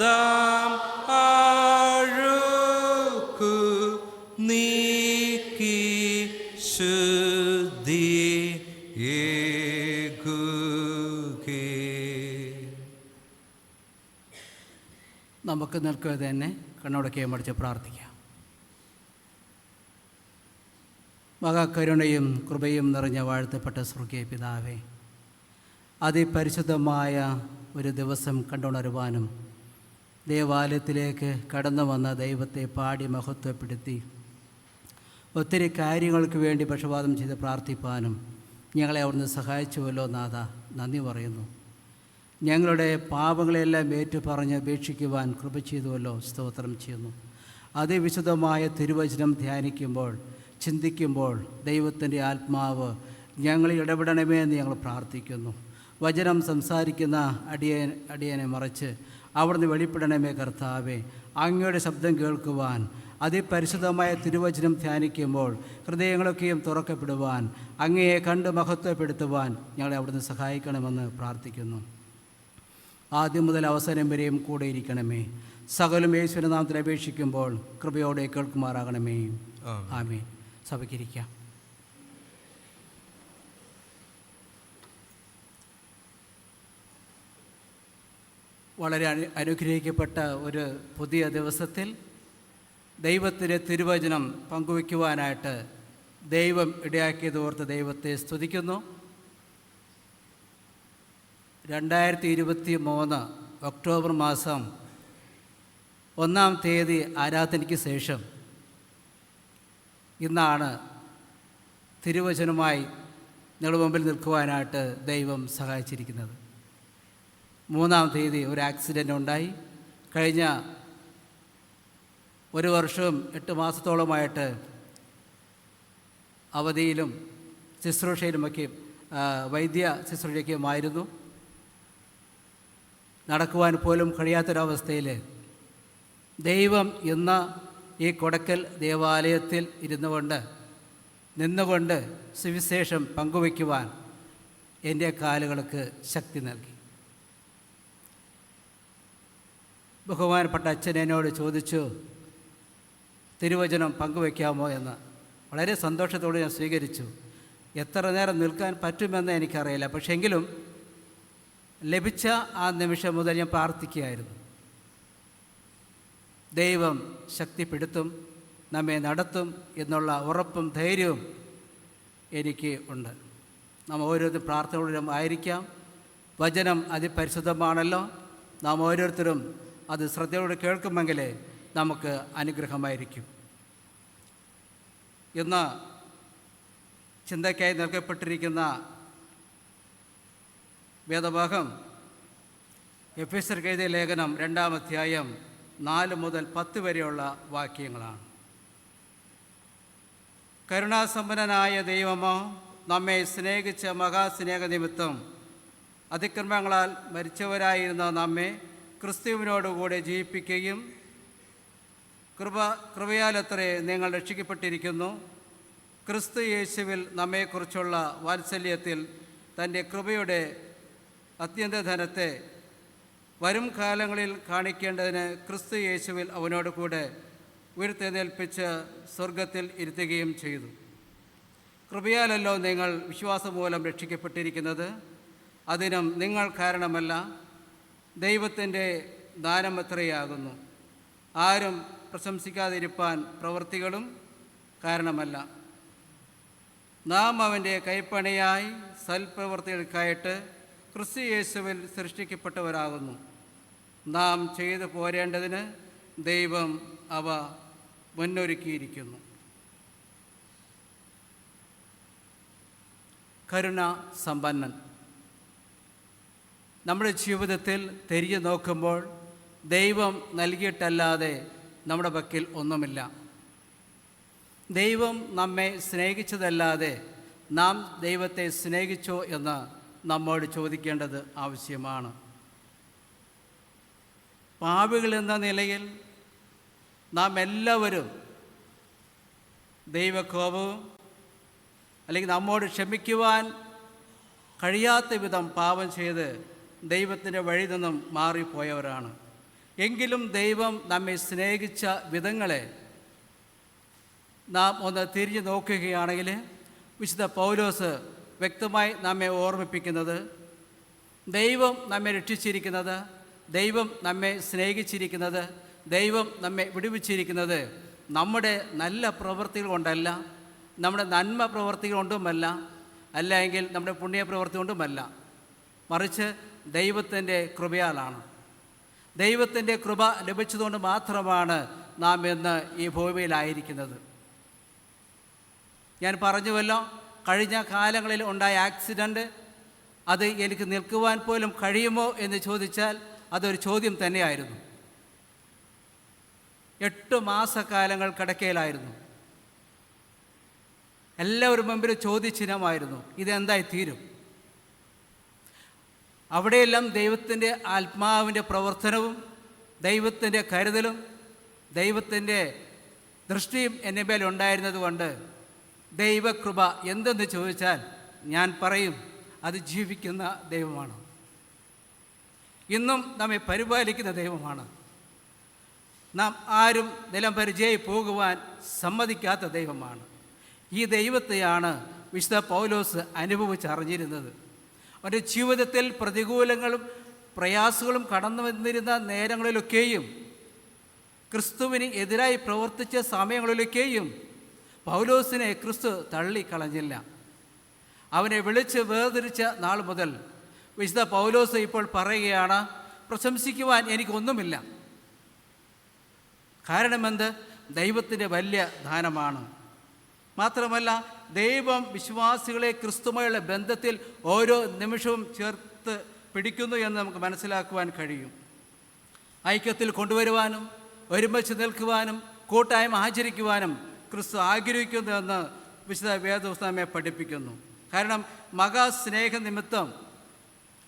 ദാം ആഴുക്കു നീക്കി ശുദ്ധി നമുക്ക് നിൽക്കുക തന്നെ കണ്ണുടക്കി മടിച്ച് പ്രാർത്ഥിക്കാം. മഹാകരുണയും കൃപയും നിറഞ്ഞ വാഴ്ത്തപ്പെട്ട സ്വർഗീയ പിതാവേ, അതിപരിശുദ്ധമായ ഒരു ദിവസം കണ്ടുണരുവാനും ദേവാലയത്തിലേക്ക് കടന്നു വന്ന ദൈവത്തെ പാടി മഹത്വപ്പെടുത്തി ഒത്തിരി കാര്യങ്ങൾക്ക് വേണ്ടി പക്ഷപാതം ചെയ്ത് പ്രാർത്ഥിപ്പാനും ഞങ്ങളെ അവിടുന്ന് സഹായിച്ചുവല്ലോ നാഥ, നന്ദി പറയുന്നു. ഞങ്ങളുടെ പാപങ്ങളെല്ലാം ഏറ്റുപറഞ്ഞ് അപേക്ഷിക്കുവാൻ കൃപ ചെയ്തുവല്ലോ, സ്തോത്രം ചെയ്യുന്നു. അതിവിശുദ്ധമായ തിരുവചനം ധ്യാനിക്കുമ്പോൾ, ചിന്തിക്കുമ്പോൾ ദൈവത്തിൻ്റെ ആത്മാവ് ഞങ്ങളിൽ ഇടപെടണമേ എന്ന് ഞങ്ങൾ പ്രാർത്ഥിക്കുന്നു. വചനം സംസാരിക്കുന്ന അടിയനെ മറിച്ച് അവിടുന്ന് വെളിപ്പെടണമേ കർത്താവേ. അങ്ങയുടെ ശബ്ദം കേൾക്കുവാൻ, അതിപരിശുദ്ധമായ തിരുവചനം ധ്യാനിക്കുമ്പോൾ ഹൃദയങ്ങളൊക്കെയും തുറക്കപ്പെടുവാൻ, അങ്ങയെ കണ്ട് മഹത്വപ്പെടുത്തുവാൻ ഞങ്ങളെ അവിടുന്ന് സഹായിക്കണമെന്ന് പ്രാർത്ഥിക്കുന്നു. ആദ്യം മുതൽ അവസാനം വരെയും കൂടെ ഇരിക്കണമേ. സകലം യേശുവിന്റെ നാമത്തിൽ അപേക്ഷിക്കുമ്പോൾ കൃപയോടെ കേൾക്കുമാറാകണമേ. ആമേൻ. സഭയ്ക്കിരിക്കാം. വളരെ അനുഗ്രഹിക്കപ്പെട്ട ഒരു പുതിയ ദിവസത്തിൽ ദൈവത്തിൻ്റെ തിരുവചനം പങ്കുവയ്ക്കുവാനായിട്ട് ദൈവം ഇടയാക്കിയതോർത്ത് ദൈവത്തെ സ്തുതിക്കുന്നു. 2023 ഒക്ടോബർ മാസം 1-ാം തീയതി ആരാധനയ്ക്ക് ശേഷം ഇന്നാണ് തിരുവചനമായി നിങ്ങളുടെ മുമ്പിൽ നിൽക്കുവാനായിട്ട് ദൈവം സഹായിച്ചിരിക്കുന്നത്. 3-ാം തീയതി ഒരു ആക്സിഡൻ്റ് ഉണ്ടായി. കഴിഞ്ഞ 1 വർഷവും 8 മാസത്തോളമായിട്ട് അവധിയിലും ശുശ്രൂഷയിലുമൊക്കെ വൈദ്യ ശുശ്രൂഷയ്ക്കുമായിരുന്നു. നടക്കുവാൻ പോലും കഴിയാത്തൊരവസ്ഥയിൽ ദൈവം ഇന്ന് ഈ കൊടക്കൽ ദേവാലയത്തിൽ നിന്നുകൊണ്ട് സുവിശേഷം പങ്കുവയ്ക്കുവാൻ എൻ്റെ കാലുകൾക്ക് ശക്തി നൽകി. ബഹുമാനപ്പെട്ട അച്ഛൻ എന്നോട് ചോദിച്ചു, തിരുവചനം പങ്കുവയ്ക്കാമോ എന്ന്. വളരെ സന്തോഷത്തോടെ ഞാൻ സ്വീകരിച്ചു. എത്ര നേരം നിൽക്കാൻ പറ്റുമെന്ന് എനിക്കറിയില്ല, പക്ഷേ എങ്കിലും ലഭിച്ച ആ നിമിഷം മുതൽ ഞാൻ പ്രാർത്ഥിക്കുകയായിരുന്നു. ദൈവം ശക്തിപ്പെടുത്തും, നമ്മെ നടത്തും എന്നുള്ള ഉറപ്പും ധൈര്യവും എനിക്ക് ഉണ്ട്. നാം ഓരോരുത്തരും പ്രാർത്ഥനയോടും ആയിരിക്കാം. വചനം അതിപരിശുദ്ധമാണല്ലോ. നാം ഓരോരുത്തരും അത് ശ്രദ്ധയോടെ കേൾക്കുമെങ്കിൽ നമുക്ക് അനുഗ്രഹമായിരിക്കും. ഇന്ന് ചിന്തയ്ക്കായി നൽകപ്പെട്ടിരിക്കുന്ന വേദഭാഗം എഫെസ്യർക്ക് എഴുതിയ ലേഖനം 2-ാം അധ്യായം 4 മുതൽ 10 വരെയുള്ള വാക്യങ്ങളാണ്. കരുണാസമ്പന്നനായ ദൈവമോ, നമ്മെ സ്നേഹിച്ച മഹാസ്നേഹ നിമിത്തം അതിക്രമങ്ങളാൽ മരിച്ചവരായിരുന്ന നമ്മെ ക്രിസ്തുവിനോടുകൂടെ ജീവിപ്പിക്കുകയും കൃപയാലത്രേ നിങ്ങൾ രക്ഷിക്കപ്പെട്ടിരിക്കുന്നു. ക്രിസ്തു യേശുവിൽ നമ്മെക്കുറിച്ചുള്ള വാത്സല്യത്തിൽ തൻ്റെ കൃപയുടെ അത്യന്തധനത്തെ വരും കാലങ്ങളിൽ കാണിക്കേണ്ടതിന് ക്രിസ്തു യേശുവിൽ അവനോട് കൂടെ ഉയർത്തെഴുന്നേൽപ്പിച്ച് സ്വർഗത്തിൽ ഇരുത്തുകയും ചെയ്തു. കൃപയാലല്ലോ നിങ്ങൾ വിശ്വാസം മൂലം രക്ഷിക്കപ്പെട്ടിരിക്കുന്നത്. അതിനും നിങ്ങൾ കാരണമല്ല, ദൈവത്തിൻ്റെ ദാനമത്രയാകുന്നു. ആരും പ്രശംസിക്കാതിരിപ്പാൻ പ്രവൃത്തികളും കാരണമല്ല. നാം അവൻ്റെ കൈപ്പണിയായി സൽപ്രവൃത്തികൾക്കായിട്ട് ക്രിസ്തു യേശുവിൽ സൃഷ്ടിക്കപ്പെട്ടവരാകുന്നു. നാം ചെയ്തു പോരേണ്ടതിന് ദൈവം അവ മുന്നൊരുക്കിയിരിക്കുന്നു. കരുണ സമ്പന്നൻ. നമ്മുടെ ജീവിതത്തിൽ തിരിഞ്ഞു നോക്കുമ്പോൾ ദൈവം നൽകിയിട്ടല്ലാതെ നമ്മുടെ പക്കൽ ഒന്നുമില്ല. ദൈവം നമ്മെ സ്നേഹിച്ചതല്ലാതെ നാം ദൈവത്തെ സ്നേഹിച്ചോ എന്ന് നമ്മോട് ചോദിക്കേണ്ടത് ആവശ്യമാണ്. പാപികൾ എന്ന നിലയിൽ നാം എല്ലാവരും ദൈവകോപവും അല്ലെങ്കിൽ നമ്മോട് ക്ഷമിക്കുവാൻ കഴിയാത്ത വിധം പാപം ചെയ്ത് ദൈവത്തിൻ്റെ വഴി നിന്നും മാറിപ്പോയവരാണ്. എങ്കിലും ദൈവം നമ്മെ സ്നേഹിച്ച വിധങ്ങളെ നാം ഒന്ന് തിരിഞ്ഞു നോക്കുകയാണെങ്കിൽ വിശുദ്ധ പൗലോസ് വ്യക്തമായി നമ്മെ ഓർമ്മിപ്പിക്കുന്നത്, ദൈവം നമ്മെ രക്ഷിച്ചിരിക്കുന്നത്, ദൈവം നമ്മെ സ്നേഹിച്ചിരിക്കുന്നത്, ദൈവം നമ്മെ വിടുവിച്ചിരിക്കുന്നത് നമ്മുടെ നല്ല പ്രവൃത്തികൾ കൊണ്ടല്ല, നമ്മുടെ നന്മ പ്രവൃത്തികൾ കൊണ്ടുമല്ല, അല്ലെങ്കിൽ നമ്മുടെ പുണ്യപ്രവൃത്തി കൊണ്ടുമല്ല, മറിച്ച് ദൈവത്തിൻ്റെ കൃപയാലാണ്. ദൈവത്തിൻ്റെ കൃപ ലഭിച്ചതുകൊണ്ട് മാത്രമാണ് നാം ഇന്ന് ഈ ഭൂമിയിലായിരിക്കുന്നത്. ഞാൻ പറഞ്ഞുവല്ലോ, കഴിഞ്ഞ കാലങ്ങളിൽ ഉണ്ടായ ആക്സിഡൻറ്റ് അത് എനിക്ക് നിൽക്കുവാൻ പോലും കഴിയുമോ എന്ന് ചോദിച്ചാൽ അതൊരു ചോദ്യം തന്നെയായിരുന്നു. 8 മാസക്കാലങ്ങൾ കിടക്കയിലായിരുന്നു. എല്ലാവരും മുമ്പിൽ ചോദ്യചിഹ്നമായിരുന്നു, ഇതെന്തായി തീരും? അവിടെയെല്ലാം ദൈവത്തിൻ്റെ ആത്മാവിൻ്റെ പ്രവർത്തനവും ദൈവത്തിൻ്റെ കരുതലും ദൈവത്തിൻ്റെ ദൃഷ്ടിയും എൻ്റെ മേലുണ്ടായിരുന്നത് കൊണ്ട് ദൈവകൃപ എന്തെന്ന് ചോദിച്ചാൽ ഞാൻ പറയും, അത് ജീവിക്കുന്ന ദൈവമാണ്, ഇന്നും നമ്മെ പരിപാലിക്കുന്ന ദൈവമാണ്. നാം ആരും നിലം പരിചയായി പോകുവാൻ സമ്മതിക്കാത്ത ദൈവമാണ്. ഈ ദൈവത്തെയാണ് വിശുദ്ധ പൗലോസ് അനുഭവിച്ചറിഞ്ഞിരുന്നത്. അവൻ്റെ ജീവിതത്തിൽ പ്രതികൂലങ്ങളും പ്രയാസങ്ങളും കടന്നു വന്നിരുന്ന നേരങ്ങളിലൊക്കെയും ക്രിസ്തുവിന് എതിരായി പ്രവർത്തിച്ച സമയങ്ങളിലൊക്കെയും പൗലോസിനെ ക്രിസ്തു തള്ളിക്കളഞ്ഞില്ല. അവനെ വിളിച്ച് വേർതിരിച്ച നാൾ മുതൽ വിശുദ്ധ പൗലോസ് ഇപ്പോൾ പറയുകയാണ്, പ്രശംസിക്കുവാൻ എനിക്കൊന്നുമില്ല. കാരണമെന്ത്? ദൈവത്തിൻ്റെ വലിയ ദാനമാണ്. മാത്രമല്ല, ദൈവം വിശ്വാസികളെ ക്രിസ്തുമായുള്ള ബന്ധത്തിൽ ഓരോ നിമിഷവും ചേർത്ത് പിടിക്കുന്നു എന്ന് നമുക്ക് മനസ്സിലാക്കുവാൻ കഴിയും. ഐക്യത്തിൽ കൊണ്ടുവരുവാനും ഒരുമിച്ച് നിൽക്കുവാനും കൂട്ടായ്മ ആചരിക്കുവാനും ക്രിസ്തു ആഗ്രഹിക്കുന്നുവെന്ന് വിശുദ്ധ വേദപുസ്തകം നമ്മെ പഠിപ്പിക്കുന്നു. കാരണം മഹാസ്നേഹ നിമിത്തം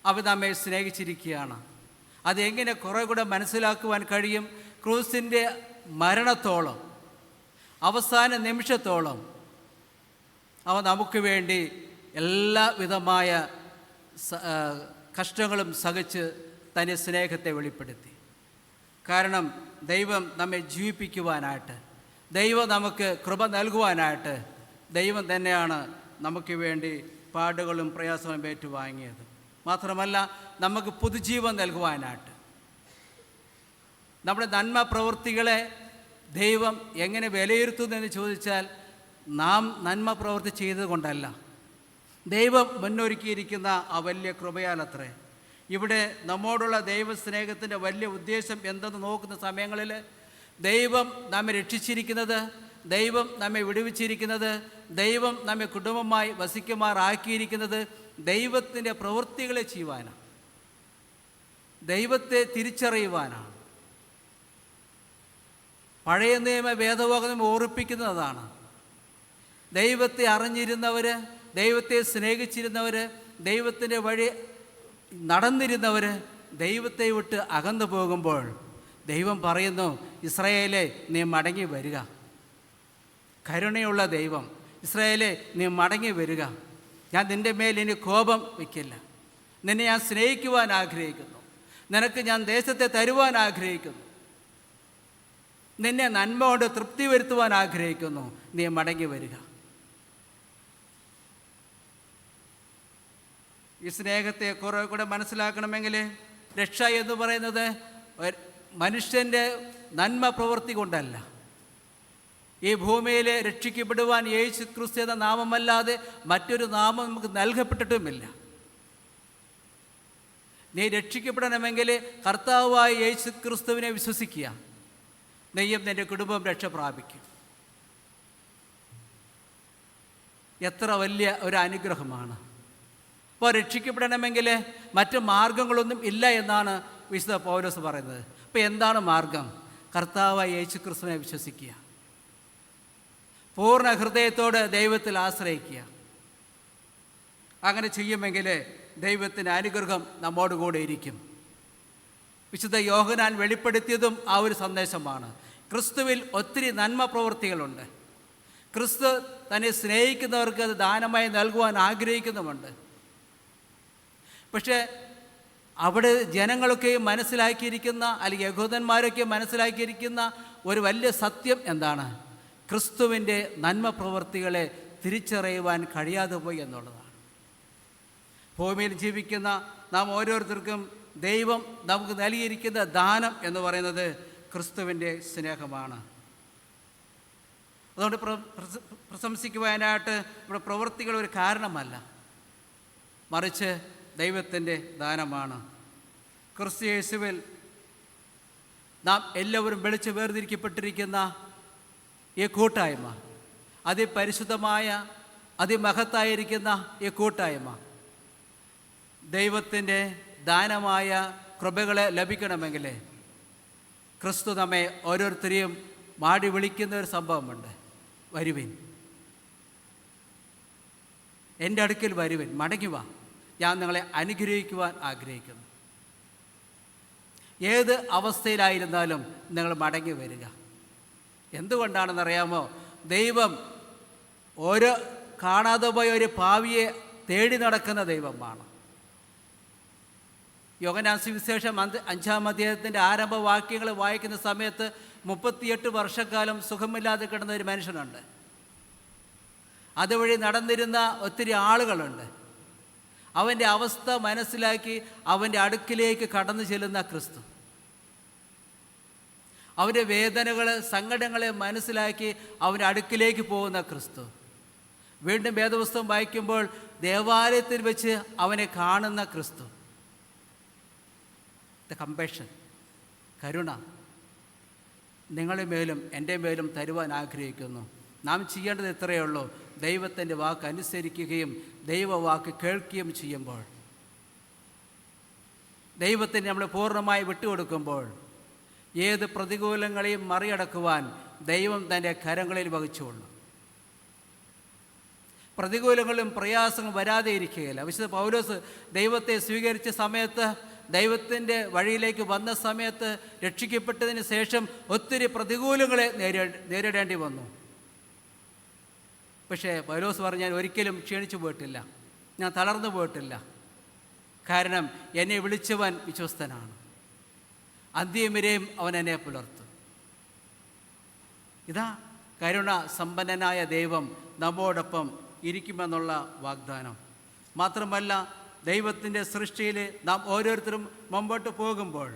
അവ നമ്മെ സ്നേഹിച്ചിരിക്കുകയാണ്. അതെങ്ങനെ കുറേ കൂടെ മനസ്സിലാക്കുവാൻ കഴിയും? ക്രൂസിൻ്റെ മരണത്തോളം, അവസാന നിമിഷത്തോളം അവ നമുക്ക് വേണ്ടി എല്ലാവിധമായ കഷ്ടങ്ങളും സഹിച്ച് തൻ്റെ സ്നേഹത്തെ വെളിപ്പെടുത്തി. കാരണം ദൈവം നമ്മെ ജീവിപ്പിക്കുവാനായിട്ട്, ദൈവം നമുക്ക് കൃപ നൽകുവാനായിട്ട് ദൈവം തന്നെയാണ് നമുക്ക് വേണ്ടി പാടുകളും പ്രയാസങ്ങളും ഏറ്റുവാങ്ങിയത്. മാത്രമല്ല, നമുക്ക് പുതുജീവൻ നൽകുവാനായിട്ട്. നമ്മുടെ നന്മ പ്രവൃത്തികളെ ദൈവം എങ്ങനെ വിലയിരുത്തുന്നു എന്ന് ചോദിച്ചാൽ, നാം നന്മ പ്രവൃത്തി ചെയ്തത് കൊണ്ടല്ല, ദൈവം മുന്നൊരുക്കിയിരിക്കുന്ന ആ വലിയ കൃപയാലത്രേ. ഇവിടെ നമ്മോടുള്ള ദൈവസ്നേഹത്തിൻ്റെ വലിയ ഉദ്ദേശം എന്തെന്ന് നോക്കുന്ന സമയങ്ങളിൽ ദൈവം നമ്മെ രക്ഷിച്ചിരിക്കുന്നത്, ദൈവം നമ്മെ വിടുവിച്ചിരിക്കുന്നത്, ദൈവം നമ്മെ കുടുംബമായി വസിക്കുമാറാക്കിയിരിക്കുന്നത് ദൈവത്തിൻ്റെ പ്രവൃത്തികളെ ചെയ്യുവാനാണ്, ദൈവത്തെ തിരിച്ചറിയുവാനാണ്. പഴയ നിയമ വേദവാക്യം ഓർപ്പിക്കുന്നതാണ്. ദൈവത്തെ അറിഞ്ഞിരുന്നവർ, ദൈവത്തെ സ്നേഹിച്ചിരുന്നവർ, ദൈവത്തിൻ്റെ വഴി നടന്നിരുന്നവർ ദൈവത്തെ വിട്ട് അകന്നു പോകുമ്പോൾ ദൈവം പറയുന്നു, ഇസ്രായേലേ നീ മടങ്ങി വരിക. കരുണയുള്ള ദൈവം, ഇസ്രായേലേ നീ മടങ്ങി വരിക. ഞാൻ നിൻ്റെ മേൽ ഇനി കോപം വയ്ക്കില്ല. നിന്നെ ഞാൻ സ്നേഹിക്കുവാൻ ആഗ്രഹിക്കുന്നു. നിനക്ക് ഞാൻ ദേശത്തെ തരുവാൻ ആഗ്രഹിക്കുന്നു. നിന്നെ നന്മ കൊണ്ട് തൃപ്തി വരുത്തുവാൻ ആഗ്രഹിക്കുന്നു. നീ മടങ്ങി വരിക. ഈ സ്നേഹത്തെ കുറെ കൂടെ മനസ്സിലാക്കണമെങ്കിൽ രക്ഷ എന്ന് പറയുന്നത് മനുഷ്യൻ്റെ നന്മ പ്രവൃത്തി കൊണ്ടല്ല. ഈ ഭൂമിയിൽ രക്ഷിക്കപ്പെടുവാൻ യേശു ക്രിസ്തു എന്ന നാമമല്ലാതെ മറ്റൊരു നാമം നമുക്ക് നൽകപ്പെട്ടിട്ടുമില്ല. നീ രക്ഷിക്കപ്പെടണമെങ്കിൽ കർത്താവായ യേശു ക്രിസ്തുവിനെ വിശ്വസിക്കുക. നെയ്യും നിൻ്റെ കുടുംബം രക്ഷ പ്രാപിക്കും. എത്ര വലിയ ഒരു അനുഗ്രഹമാണ്. അപ്പോൾ രക്ഷിക്കപ്പെടണമെങ്കിൽ മറ്റ് മാർഗങ്ങളൊന്നും ഇല്ല എന്നാണ് വിശുദ്ധ പൗലോസ് പറയുന്നത്. അപ്പോൾ എന്താണ് മാർഗം? കർത്താവായ യേശു ക്രിസ്തുവിനെ വിശ്വസിക്കുക, പൂർണ്ണ ഹൃദയത്തോട് ദൈവത്തിൽ ആശ്രയിക്കുക. അങ്ങനെ ചെയ്യുമെങ്കിൽ ദൈവത്തിൻ്റെ അനുഗ്രഹം നമ്മോടുകൂടെ ഇരിക്കും. വിശുദ്ധ യോഹന്നാൻ വെളിപ്പെടുത്തിയതും ആ ഒരു സന്ദേശമാണ്. ക്രിസ്തുവിൽ ഒത്തിരി നന്മ പ്രവൃത്തികളുണ്ട്. ക്രിസ്തു തന്നെ സ്നേഹിക്കുന്നവർക്ക് അത് ദാനമായി നൽകുവാൻ ആഗ്രഹിക്കുന്നുമുണ്ട്. പക്ഷേ അവിടെ ജനങ്ങളൊക്കെയും മനസ്സിലാക്കിയിരിക്കുന്ന, അല്ലെങ്കിൽ യഹൂദന്മാരൊക്കെ മനസ്സിലാക്കിയിരിക്കുന്ന ഒരു വലിയ സത്യം എന്താണ്? ക്രിസ്തുവിൻ്റെ നന്മ പ്രവൃത്തികളെ തിരിച്ചറിയുവാൻ കഴിയാതെ പോയി എന്നുള്ളതാണ്. ഭൂമിയിൽ ജീവിക്കുന്ന നാം ഓരോരുത്തർക്കും ദൈവം നമുക്ക് നൽകിയിരിക്കുന്ന ദാനം എന്ന് പറയുന്നത് ക്രിസ്തുവിൻ്റെ സ്നേഹമാണ്. അതുകൊണ്ട് പ്രശംസിക്കുവാനായിട്ട് നമ്മുടെ പ്രവൃത്തികൾ ഒരു കാരണമല്ല, മറിച്ച് ദൈവത്തിൻ്റെ ദാനമാണ്. ക്രിസ്തു യേശുവിൽ നാം എല്ലാവരും വെളിച്ച് വേർതിരിക്കപ്പെട്ടിരിക്കുന്ന ഈ കൂട്ടായ്മ, അതിപരിശുദ്ധമായ അതിമഹത്തായിരിക്കുന്ന ഈ കൂട്ടായ്മ ദൈവത്തിൻ്റെ ദാനമായ കൃപകളെ ലഭിക്കണമെങ്കിൽ ക്രിസ്തു നമ്മെ ഓരോരുത്തരെയും മാടി വിളിക്കുന്ന ഒരു സംഭവമുണ്ട്. വരുവിൻ, എൻ്റെ അടുക്കൽ വരുവിൻ, മടങ്ങി വാ, ഞാൻ നിങ്ങളെ അനുഗ്രഹിക്കുവാൻ ആഗ്രഹിക്കുന്നു. ഏത് അവസ്ഥയിലായിരുന്നാലും നിങ്ങൾ മടങ്ങി വരിക. എന്തുകൊണ്ടാണെന്നറിയാമോ? ദൈവം ഓരോ കാണാതെ പോയ ഒരു പാവിയെ തേടി നടക്കുന്ന ദൈവമാണ്. യോഹന്നാൻ സുവിശേഷം 5-ാം അധ്യായത്തിൻ്റെ ആരംഭ വാക്യങ്ങൾ വായിക്കുന്ന സമയത്ത് 38 വർഷക്കാലം സുഖമില്ലാതെ കിടന്ന ഒരു മനുഷ്യനുണ്ട്. അതുവഴി നടന്നിരുന്ന ഒത്തിരി ആളുകളുണ്ട്. അവൻ്റെ അവസ്ഥ മനസ്സിലാക്കി അവൻ്റെ അടുക്കിലേക്ക് കടന്നു ചെല്ലുന്ന ക്രിസ്തു, അവൻ്റെ വേദനകൾ സങ്കടങ്ങളെ മനസ്സിലാക്കി അവൻ്റെ അടുക്കിലേക്ക് പോകുന്ന ക്രിസ്തു, വീണ്ടും വേദപുസ്തകം വായിക്കുമ്പോൾ ദേവാലയത്തിൽ വെച്ച് അവനെ കാണുന്ന ക്രിസ്തു. ദ കമ്പഷൻ, കരുണ നിങ്ങളുടെ മേലും എൻ്റെ മേലും തരുവാൻ ആഗ്രഹിക്കുന്നു. നാം ചെയ്യേണ്ടത് ഇത്രയേ ഉള്ളൂ: ദൈവത്തിൻ്റെ വാക്ക് അനുസരിക്കുകയും ദൈവവാക്ക് കേൾക്കുകയും ചെയ്യുമ്പോൾ, ദൈവത്തിന് നമ്മൾ പൂർണ്ണമായി വിട്ടുകൊടുക്കുമ്പോൾ ഏത് പ്രതികൂലങ്ങളെയും മറികടക്കുവാൻ ദൈവം തൻ്റെ കരങ്ങളിൽ വഹിച്ചുകൊള്ളും. പ്രതികൂലങ്ങളും പ്രയാസങ്ങളും വരാതെ ഇരിക്കുകയില്ല. വിശുദ്ധ പൗലോസ് ദൈവത്തെ സ്വീകരിച്ച സമയത്ത്, ദൈവത്തിൻ്റെ വഴിയിലേക്ക് വന്ന സമയത്ത്, രക്ഷിക്കപ്പെട്ടതിന് ശേഷം ഒത്തിരി പ്രതികൂലങ്ങളെ നേരിടേണ്ടി വന്നു. പക്ഷേ പൗലോസ് പറഞ്ഞു, ഞാൻ ഒരിക്കലും ക്ഷീണിച്ചു പോയിട്ടില്ല, ഞാൻ തളർന്നു പോയിട്ടില്ല. കാരണം എന്നെ വിളിച്ചവൻ വിശ്വസ്തനാണ്, അന്ത്യം വരെയും അവൻ എന്നെ പുലർത്തും. ഇതാ കരുണ സമ്പന്നനായ ദൈവം നമ്മോടൊപ്പം ഇരിക്കുമെന്നുള്ള വാഗ്ദാനം. മാത്രമല്ല, ദൈവത്തിൻ്റെ സൃഷ്ടിയിൽ നാം ഓരോരുത്തരും മുമ്പോട്ട് പോകുമ്പോൾ,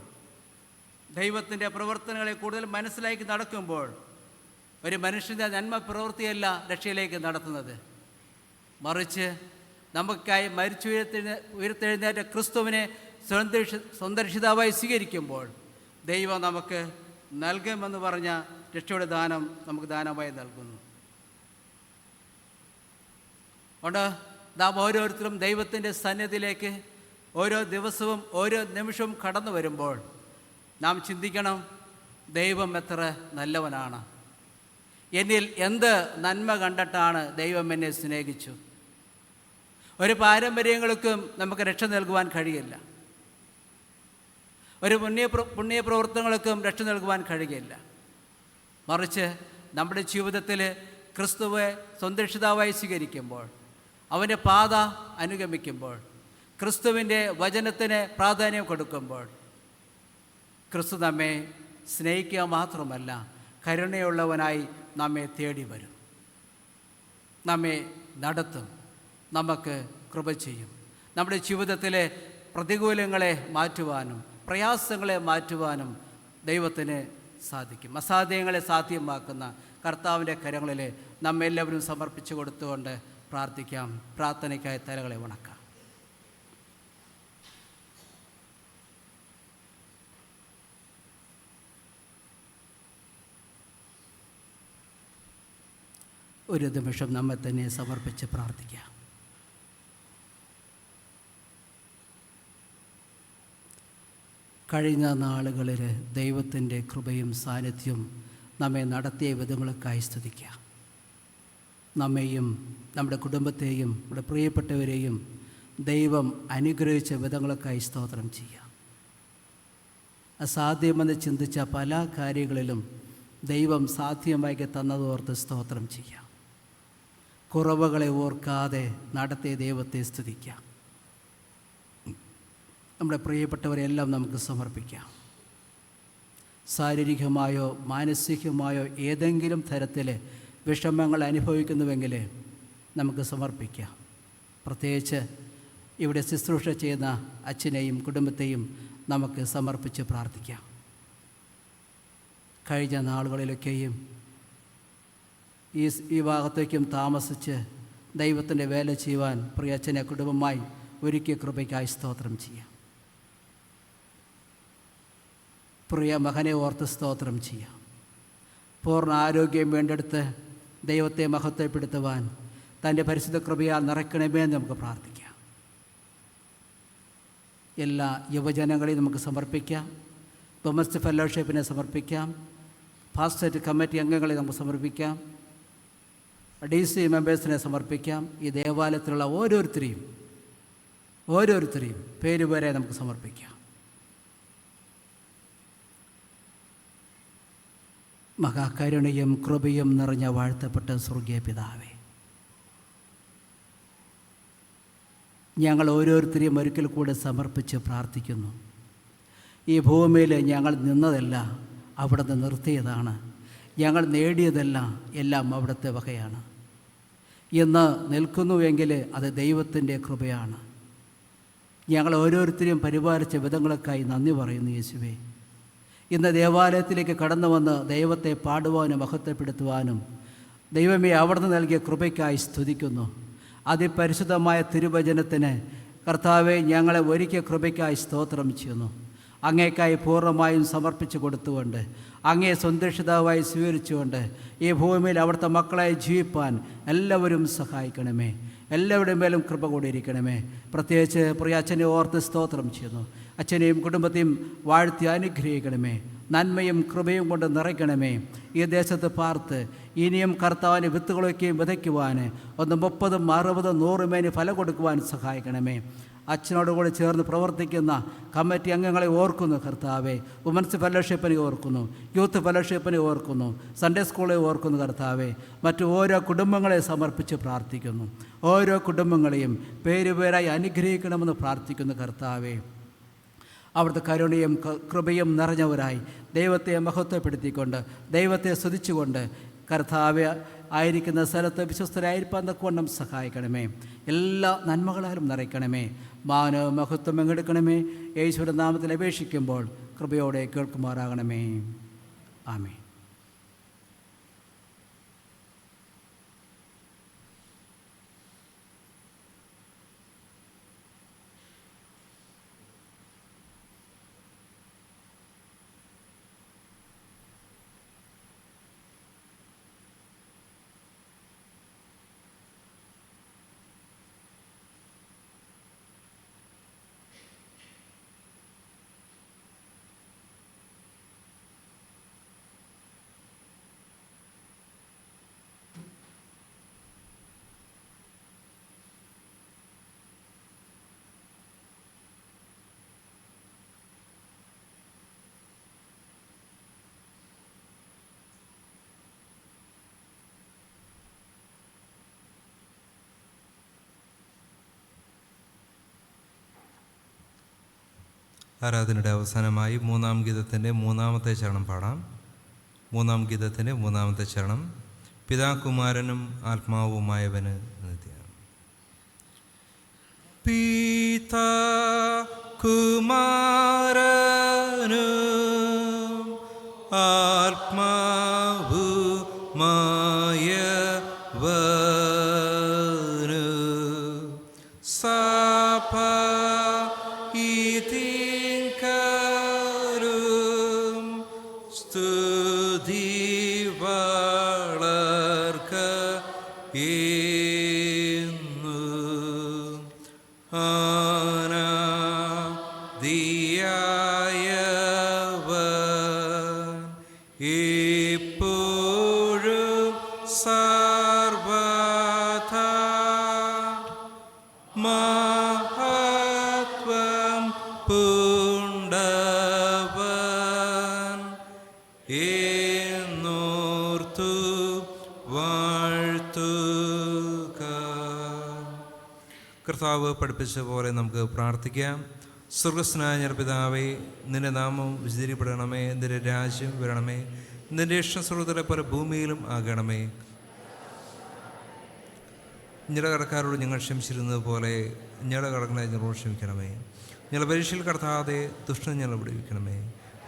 ദൈവത്തിൻ്റെ പ്രവർത്തനങ്ങളെ കൂടുതൽ മനസ്സിലാക്കി നടക്കുമ്പോൾ, ഒരു മനുഷ്യൻ്റെ നന്മ പ്രവൃത്തിയല്ല രക്ഷയിലേക്ക് നടത്തുന്നത്, മറിച്ച് നമുക്കായി ഉയർത്തെഴുന്നേറ്റ ക്രിസ്തുവിനെ സ്വന്തം രക്ഷിതാവായി സ്വീകരിക്കുമ്പോൾ ദൈവം നമുക്ക് നൽകുമെന്ന് പറഞ്ഞ രക്ഷയുടെ ദാനം നമുക്ക് ദാനമായി നൽകുന്നു. അതുകൊണ്ട് നാം ഓരോരുത്തരും ദൈവത്തിൻ്റെ സന്നിധിയിലേക്ക് ഓരോ ദിവസവും ഓരോ നിമിഷവും കടന്നു വരുമ്പോൾ നാം ചിന്തിക്കണം, ദൈവം എത്ര നല്ലവനാണ്, എന്നിൽ എന്ത് നന്മ കണ്ടിട്ടാണ് ദൈവം എന്നെ സ്നേഹിച്ചു. ഒരു പാരമ്പര്യങ്ങൾക്കും നമുക്ക് രക്ഷ നൽകുവാൻ കഴിയില്ല, ഒരു പുണ്യ പ്രവർത്തനങ്ങൾക്കും രക്ഷ നൽകുവാൻ കഴിയില്ല. മറിച്ച് നമ്മുടെ ജീവിതത്തിൽ ക്രിസ്തുവെ സ്വന്തം രക്ഷിതാവായി സ്വീകരിക്കുമ്പോൾ, അവൻ്റെ പാത അനുഗമിക്കുമ്പോൾ, ക്രിസ്തുവിൻ്റെ വചനത്തിന് പ്രാധാന്യം കൊടുക്കുമ്പോൾ, ക്രിസ്തു നമ്മെ സ്നേഹിക്കുക മാത്രമല്ല കരുണയുള്ളവനായി നമ്മെ തേടി വരും, നമ്മെ നടത്തും, നമുക്ക് കൃപ ചെയ്യും. നമ്മുടെ ജീവിതത്തിലെ പ്രതികൂലങ്ങളെ മാറ്റുവാനും പ്രയാസങ്ങളെ മാറ്റുവാനും ദൈവത്തിന് സാധിക്കും. അസാധ്യങ്ങളെ സാധ്യമാക്കുന്ന കർത്താവിൻ്റെ കരങ്ങളിൽ നമ്മെല്ലാവരും സമർപ്പിച്ചു കൊടുത്തുകൊണ്ട് പ്രാർത്ഥിക്കാം. പ്രാർത്ഥനയ്ക്കായി തലകളെ വണക്കാം. ഒരു നിമിഷം നമ്മെ തന്നെ സമർപ്പിച്ച് പ്രാർത്ഥിക്കാം. കഴിഞ്ഞ നാളുകളിൽ ദൈവത്തിൻ്റെ കൃപയും സാന്നിധ്യവും നമ്മെ നടത്തിയ വിധങ്ങൾക്കായി സ്തുതിക്കാം. നമ്മെയും നമ്മുടെ കുടുംബത്തെയും നമ്മുടെ പ്രിയപ്പെട്ടവരെയും ദൈവം അനുഗ്രഹിച്ച വിധങ്ങളൊക്കെയായി സ്തോത്രം ചെയ്യാം. അസാധ്യമെന്ന് ചിന്തിച്ച പല കാര്യങ്ങളിലും ദൈവം സാധ്യമാക്കി തന്നതോർത്ത് സ്തോത്രം ചെയ്യാം. കുറവുകളെ ഓർക്കാതെ നടത്തിയ ദൈവത്തെ സ്തുതിക്കാം. നമ്മുടെ പ്രിയപ്പെട്ടവരെല്ലാം നമുക്ക് സമർപ്പിക്കാം. ശാരീരികമായോ മാനസികമായോ ഏതെങ്കിലും തരത്തിൽ വിഷമങ്ങൾ അനുഭവിക്കുന്നുവെങ്കിൽ നമുക്ക് സമർപ്പിക്കാം. പ്രത്യേകിച്ച് ഇവിടെ ശുശ്രൂഷ ചെയ്യുന്ന അച്ഛനെയും കുടുംബത്തെയും നമുക്ക് സമർപ്പിച്ച് പ്രാർത്ഥിക്കാം. കഴിഞ്ഞ നാളുകളിലൊക്കെയും ഈ ഭാഗത്തേക്കും താമസിച്ച് ദൈവത്തിൻ്റെ വേല ചെയ്യുവാൻ പ്രിയ അച്ഛനെ കുടുംബമായി ഒരുക്കിയ കൃപയ്ക്കായി സ്തോത്രം ചെയ്യാം. പ്രിയ മകനെ ഓർത്ത് സ്തോത്രം ചെയ്യാം. പൂർണ്ണ ആരോഗ്യം വീണ്ടെടുത്ത് ദൈവത്തെ മഹത്വപ്പെടുത്തുവാൻ തൻ്റെ പരിശുദ്ധ കൃപയാൽ നിറയ്ക്കണമേ എന്ന് നമുക്ക് പ്രാർത്ഥിക്കാം. എല്ലാ യുവജനങ്ങളെയും നമുക്ക് സമർപ്പിക്കാം. ഡൊമസ്റ്റിക് ഫെലോഷിപ്പിനെ സമർപ്പിക്കാം. ഫാസ്റ്റ് കമ്മിറ്റി അംഗങ്ങളെ നമുക്ക് സമർപ്പിക്കാം. DC മെമ്പേഴ്സിനെ സമർപ്പിക്കാം. ഈ ദേവാലയത്തിലുള്ള ഓരോരുത്തരെയും പേരുപേരെ നമുക്ക് സമർപ്പിക്കാം. മഹാകരുണയും കൃപയും നിറഞ്ഞ വാഴ്ത്തപ്പെട്ട സ്വർഗീയ പിതാവേ, ഞങ്ങൾ ഓരോരുത്തരെയും ഒരിക്കൽ കൂടെ സമർപ്പിച്ച് പ്രാർത്ഥിക്കുന്നു. ഈ ഭൂമിയിൽ ഞങ്ങൾ നിന്നതല്ല, അവിടുന്ന് നിർത്തിയതാണ്. ഞങ്ങൾ നേടിയതല്ല, എല്ലാം അവിടുത്തെ വകയാണ്. ഇന്ന് നിൽക്കുന്നുവെങ്കിൽ അത് ദൈവത്തിൻ്റെ കൃപയാണ്. ഞങ്ങൾ ഓരോരുത്തരെയും പരിപാലിച്ച വിധങ്ങളൊക്കെയായി നന്ദി പറയുന്നു യേശുവേ. ഇന്ന് ദേവാലയത്തിലേക്ക് കടന്നു വന്ന് ദൈവത്തെ പാടുവാനും മഹത്വപ്പെടുത്തുവാനും ദൈവമേ അവിടുന്ന് നൽകിയ കൃപയ്ക്കായി സ്തുതിക്കുന്നു. അതിപരിശുദ്ധമായ തിരുവചനത്തിന് കർത്താവെ ഞങ്ങളെ ഒരുക്കിയ കൃപയ്ക്കായി സ്തോത്രം ചെയ്യുന്നു. അങ്ങേക്കായി പൂർണ്ണമായും സമർപ്പിച്ചു കൊടുത്തുകൊണ്ട് അങ്ങേ സന്തുഷ്ടിതാവായി സ്വീകരിച്ചുകൊണ്ട് ഈ ഭൂമിയിൽ അവിടുത്തെ മക്കളായി ജീവിപ്പാൻ എല്ലാവരും സഹായിക്കണമേ. എല്ലാവരുടെയും മേലും കൃപ കൂടിയിരിക്കണമേ. പ്രത്യേകിച്ച് പ്രിയ അച്ഛനെ ഓർത്ത് സ്തോത്രം ചെയ്യുന്നു. അച്ഛനെയും കുടുംബത്തെയും വാഴ്ത്തി അനുഗ്രഹിക്കണമേ. നന്മയും കൃപയും കൊണ്ട് നിറയ്ക്കണമേ. ഈ ദേശത്ത് പാർത്ത് ഇനിയും കർത്താവിന് വിത്തുകളൊക്കെയും വിതയ്ക്കുവാൻ 30, 60, 100 മേനി ഫലം കൊടുക്കുവാൻ സഹായിക്കണമേ. അച്ഛനോടുകൂടി ചേർന്ന് പ്രവർത്തിക്കുന്ന കമ്മിറ്റി അംഗങ്ങളെ ഓർക്കുന്നു കർത്താവെ. വുമൻസ് ഫെലോഷിപ്പിനെ ഓർക്കുന്നു, യൂത്ത് ഫെലോഷിപ്പിനെ ഓർക്കുന്നു, സൺഡേ സ്കൂളെ ഓർക്കുന്നു കർത്താവെ. മറ്റു ഓരോ കുടുംബങ്ങളെ സമർപ്പിച്ച് പ്രാർത്ഥിക്കുന്നു. ഓരോ കുടുംബങ്ങളെയും പേരുപേരായി അനുഗ്രഹിക്കണമെന്ന് പ്രാർത്ഥിക്കുന്നു കർത്താവെ. അവിടുത്തെ കരുണയും കൃപയും നിറഞ്ഞവരായി ദൈവത്തെ മഹത്വപ്പെടുത്തിക്കൊണ്ട് ദൈവത്തെ സ്തുതിച്ചുകൊണ്ട് കർത്താവ് ആയിരിക്കുന്ന സ്ഥലത്ത് വിശ്വസ്തരായിരിക്കാൻ തക്കവണ്ണം സഹായിക്കണമേ. എല്ലാ നന്മകളാലും നിറയ്ക്കണമേ. മാനവ മഹത്വം എങ്ങെടുക്കണമേ. യേശുവിൻ്റെ നാമത്തിൽ അപേക്ഷിക്കുമ്പോൾ കൃപയോടെ കേൾക്കുമാറാകണമേ. ആമേൻ. ആരാധനയുടെ അവസാനമായി 3-ാം ഗീതത്തിൻ്റെ 3-ാമത്തെ ചരണം പാടാം. 3-ാം ഗീതത്തിൻ്റെ 3-ാമത്തെ ചരണം പിതാകുമാരനും ആത്മാവുമായവന് നിത്യം. പിതാ കുമാരനും ആത്മാവുമായവന് സഭ സ്തുതി വളർക്ക എന്നു അനാദിയായവൻ എപ്പോഴും സർവഥാ മഹാ കർത്താവ് പഠിപ്പിച്ച പോലെ നമുക്ക് പ്രാർത്ഥിക്കാം. സ്വർഗസ്നായ ഞങ്ങളുടെ പിതാവേ, നിന്റെ നാമം വിശദീകരിക്കപ്പെടണമേ, നിന്റെ രാജ്യം വരണമേ, നിന്റെ ഇഷ്ടം സ്വർഗ്ഗത്തിലെ പോലെ ഭൂമിയിലും ആകണമേ. ഞങ്ങളുടെ കടക്കാരോട് ഞങ്ങൾ ക്ഷമിച്ചിരുന്നത് പോലെ ഞങ്ങളുടെ കടങ്ങളെ ഞങ്ങളോട് ക്ഷമിക്കണമേ. ഞങ്ങളുടെ പരീക്ഷയിൽ കടത്താതെ ദുഷ്ടനെ ഞങ്ങൾ വിടുവിക്കണമേ.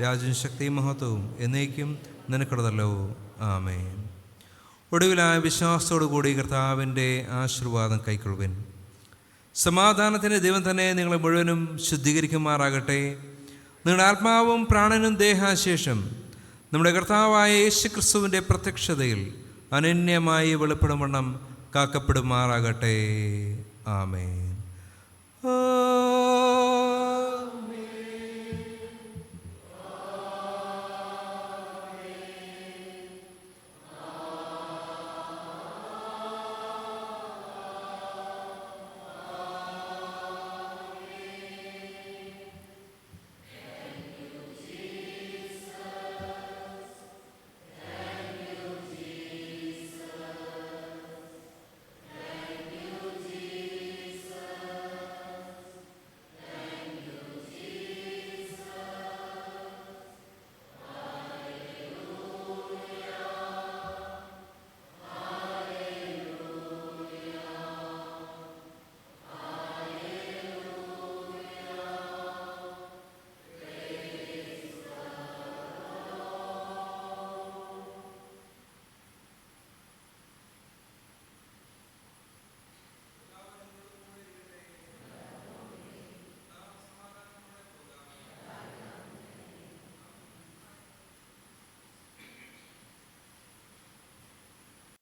രാജ്യവും ശക്തിയും മഹത്വവും എന്നേക്കും നിനക്കുള്ളതല്ലോ. ആമേൻ. ഒടുവിലായ വിശ്വാസത്തോടു കൂടി കർത്താവിൻ്റെ ആശീർവാദം കൈക്കൊള്ളുവിൻ. സമാധാനത്തിൻ്റെ ദൈവം തന്നെ നിങ്ങളെ മുഴുവനും ശുദ്ധീകരിക്കുമാറാകട്ടെ. നിങ്ങളുടെ ആത്മാവും പ്രാണനും ദേഹാശേഷം നമ്മുടെ കർത്താവായ യേശു ക്രിസ്തുവിൻ്റെ പ്രത്യക്ഷതയിൽ അനന്യമായി വെളിപ്പെടുവണ്ണം കാക്കപ്പെടുമാറാകട്ടെ. ആമേൻ.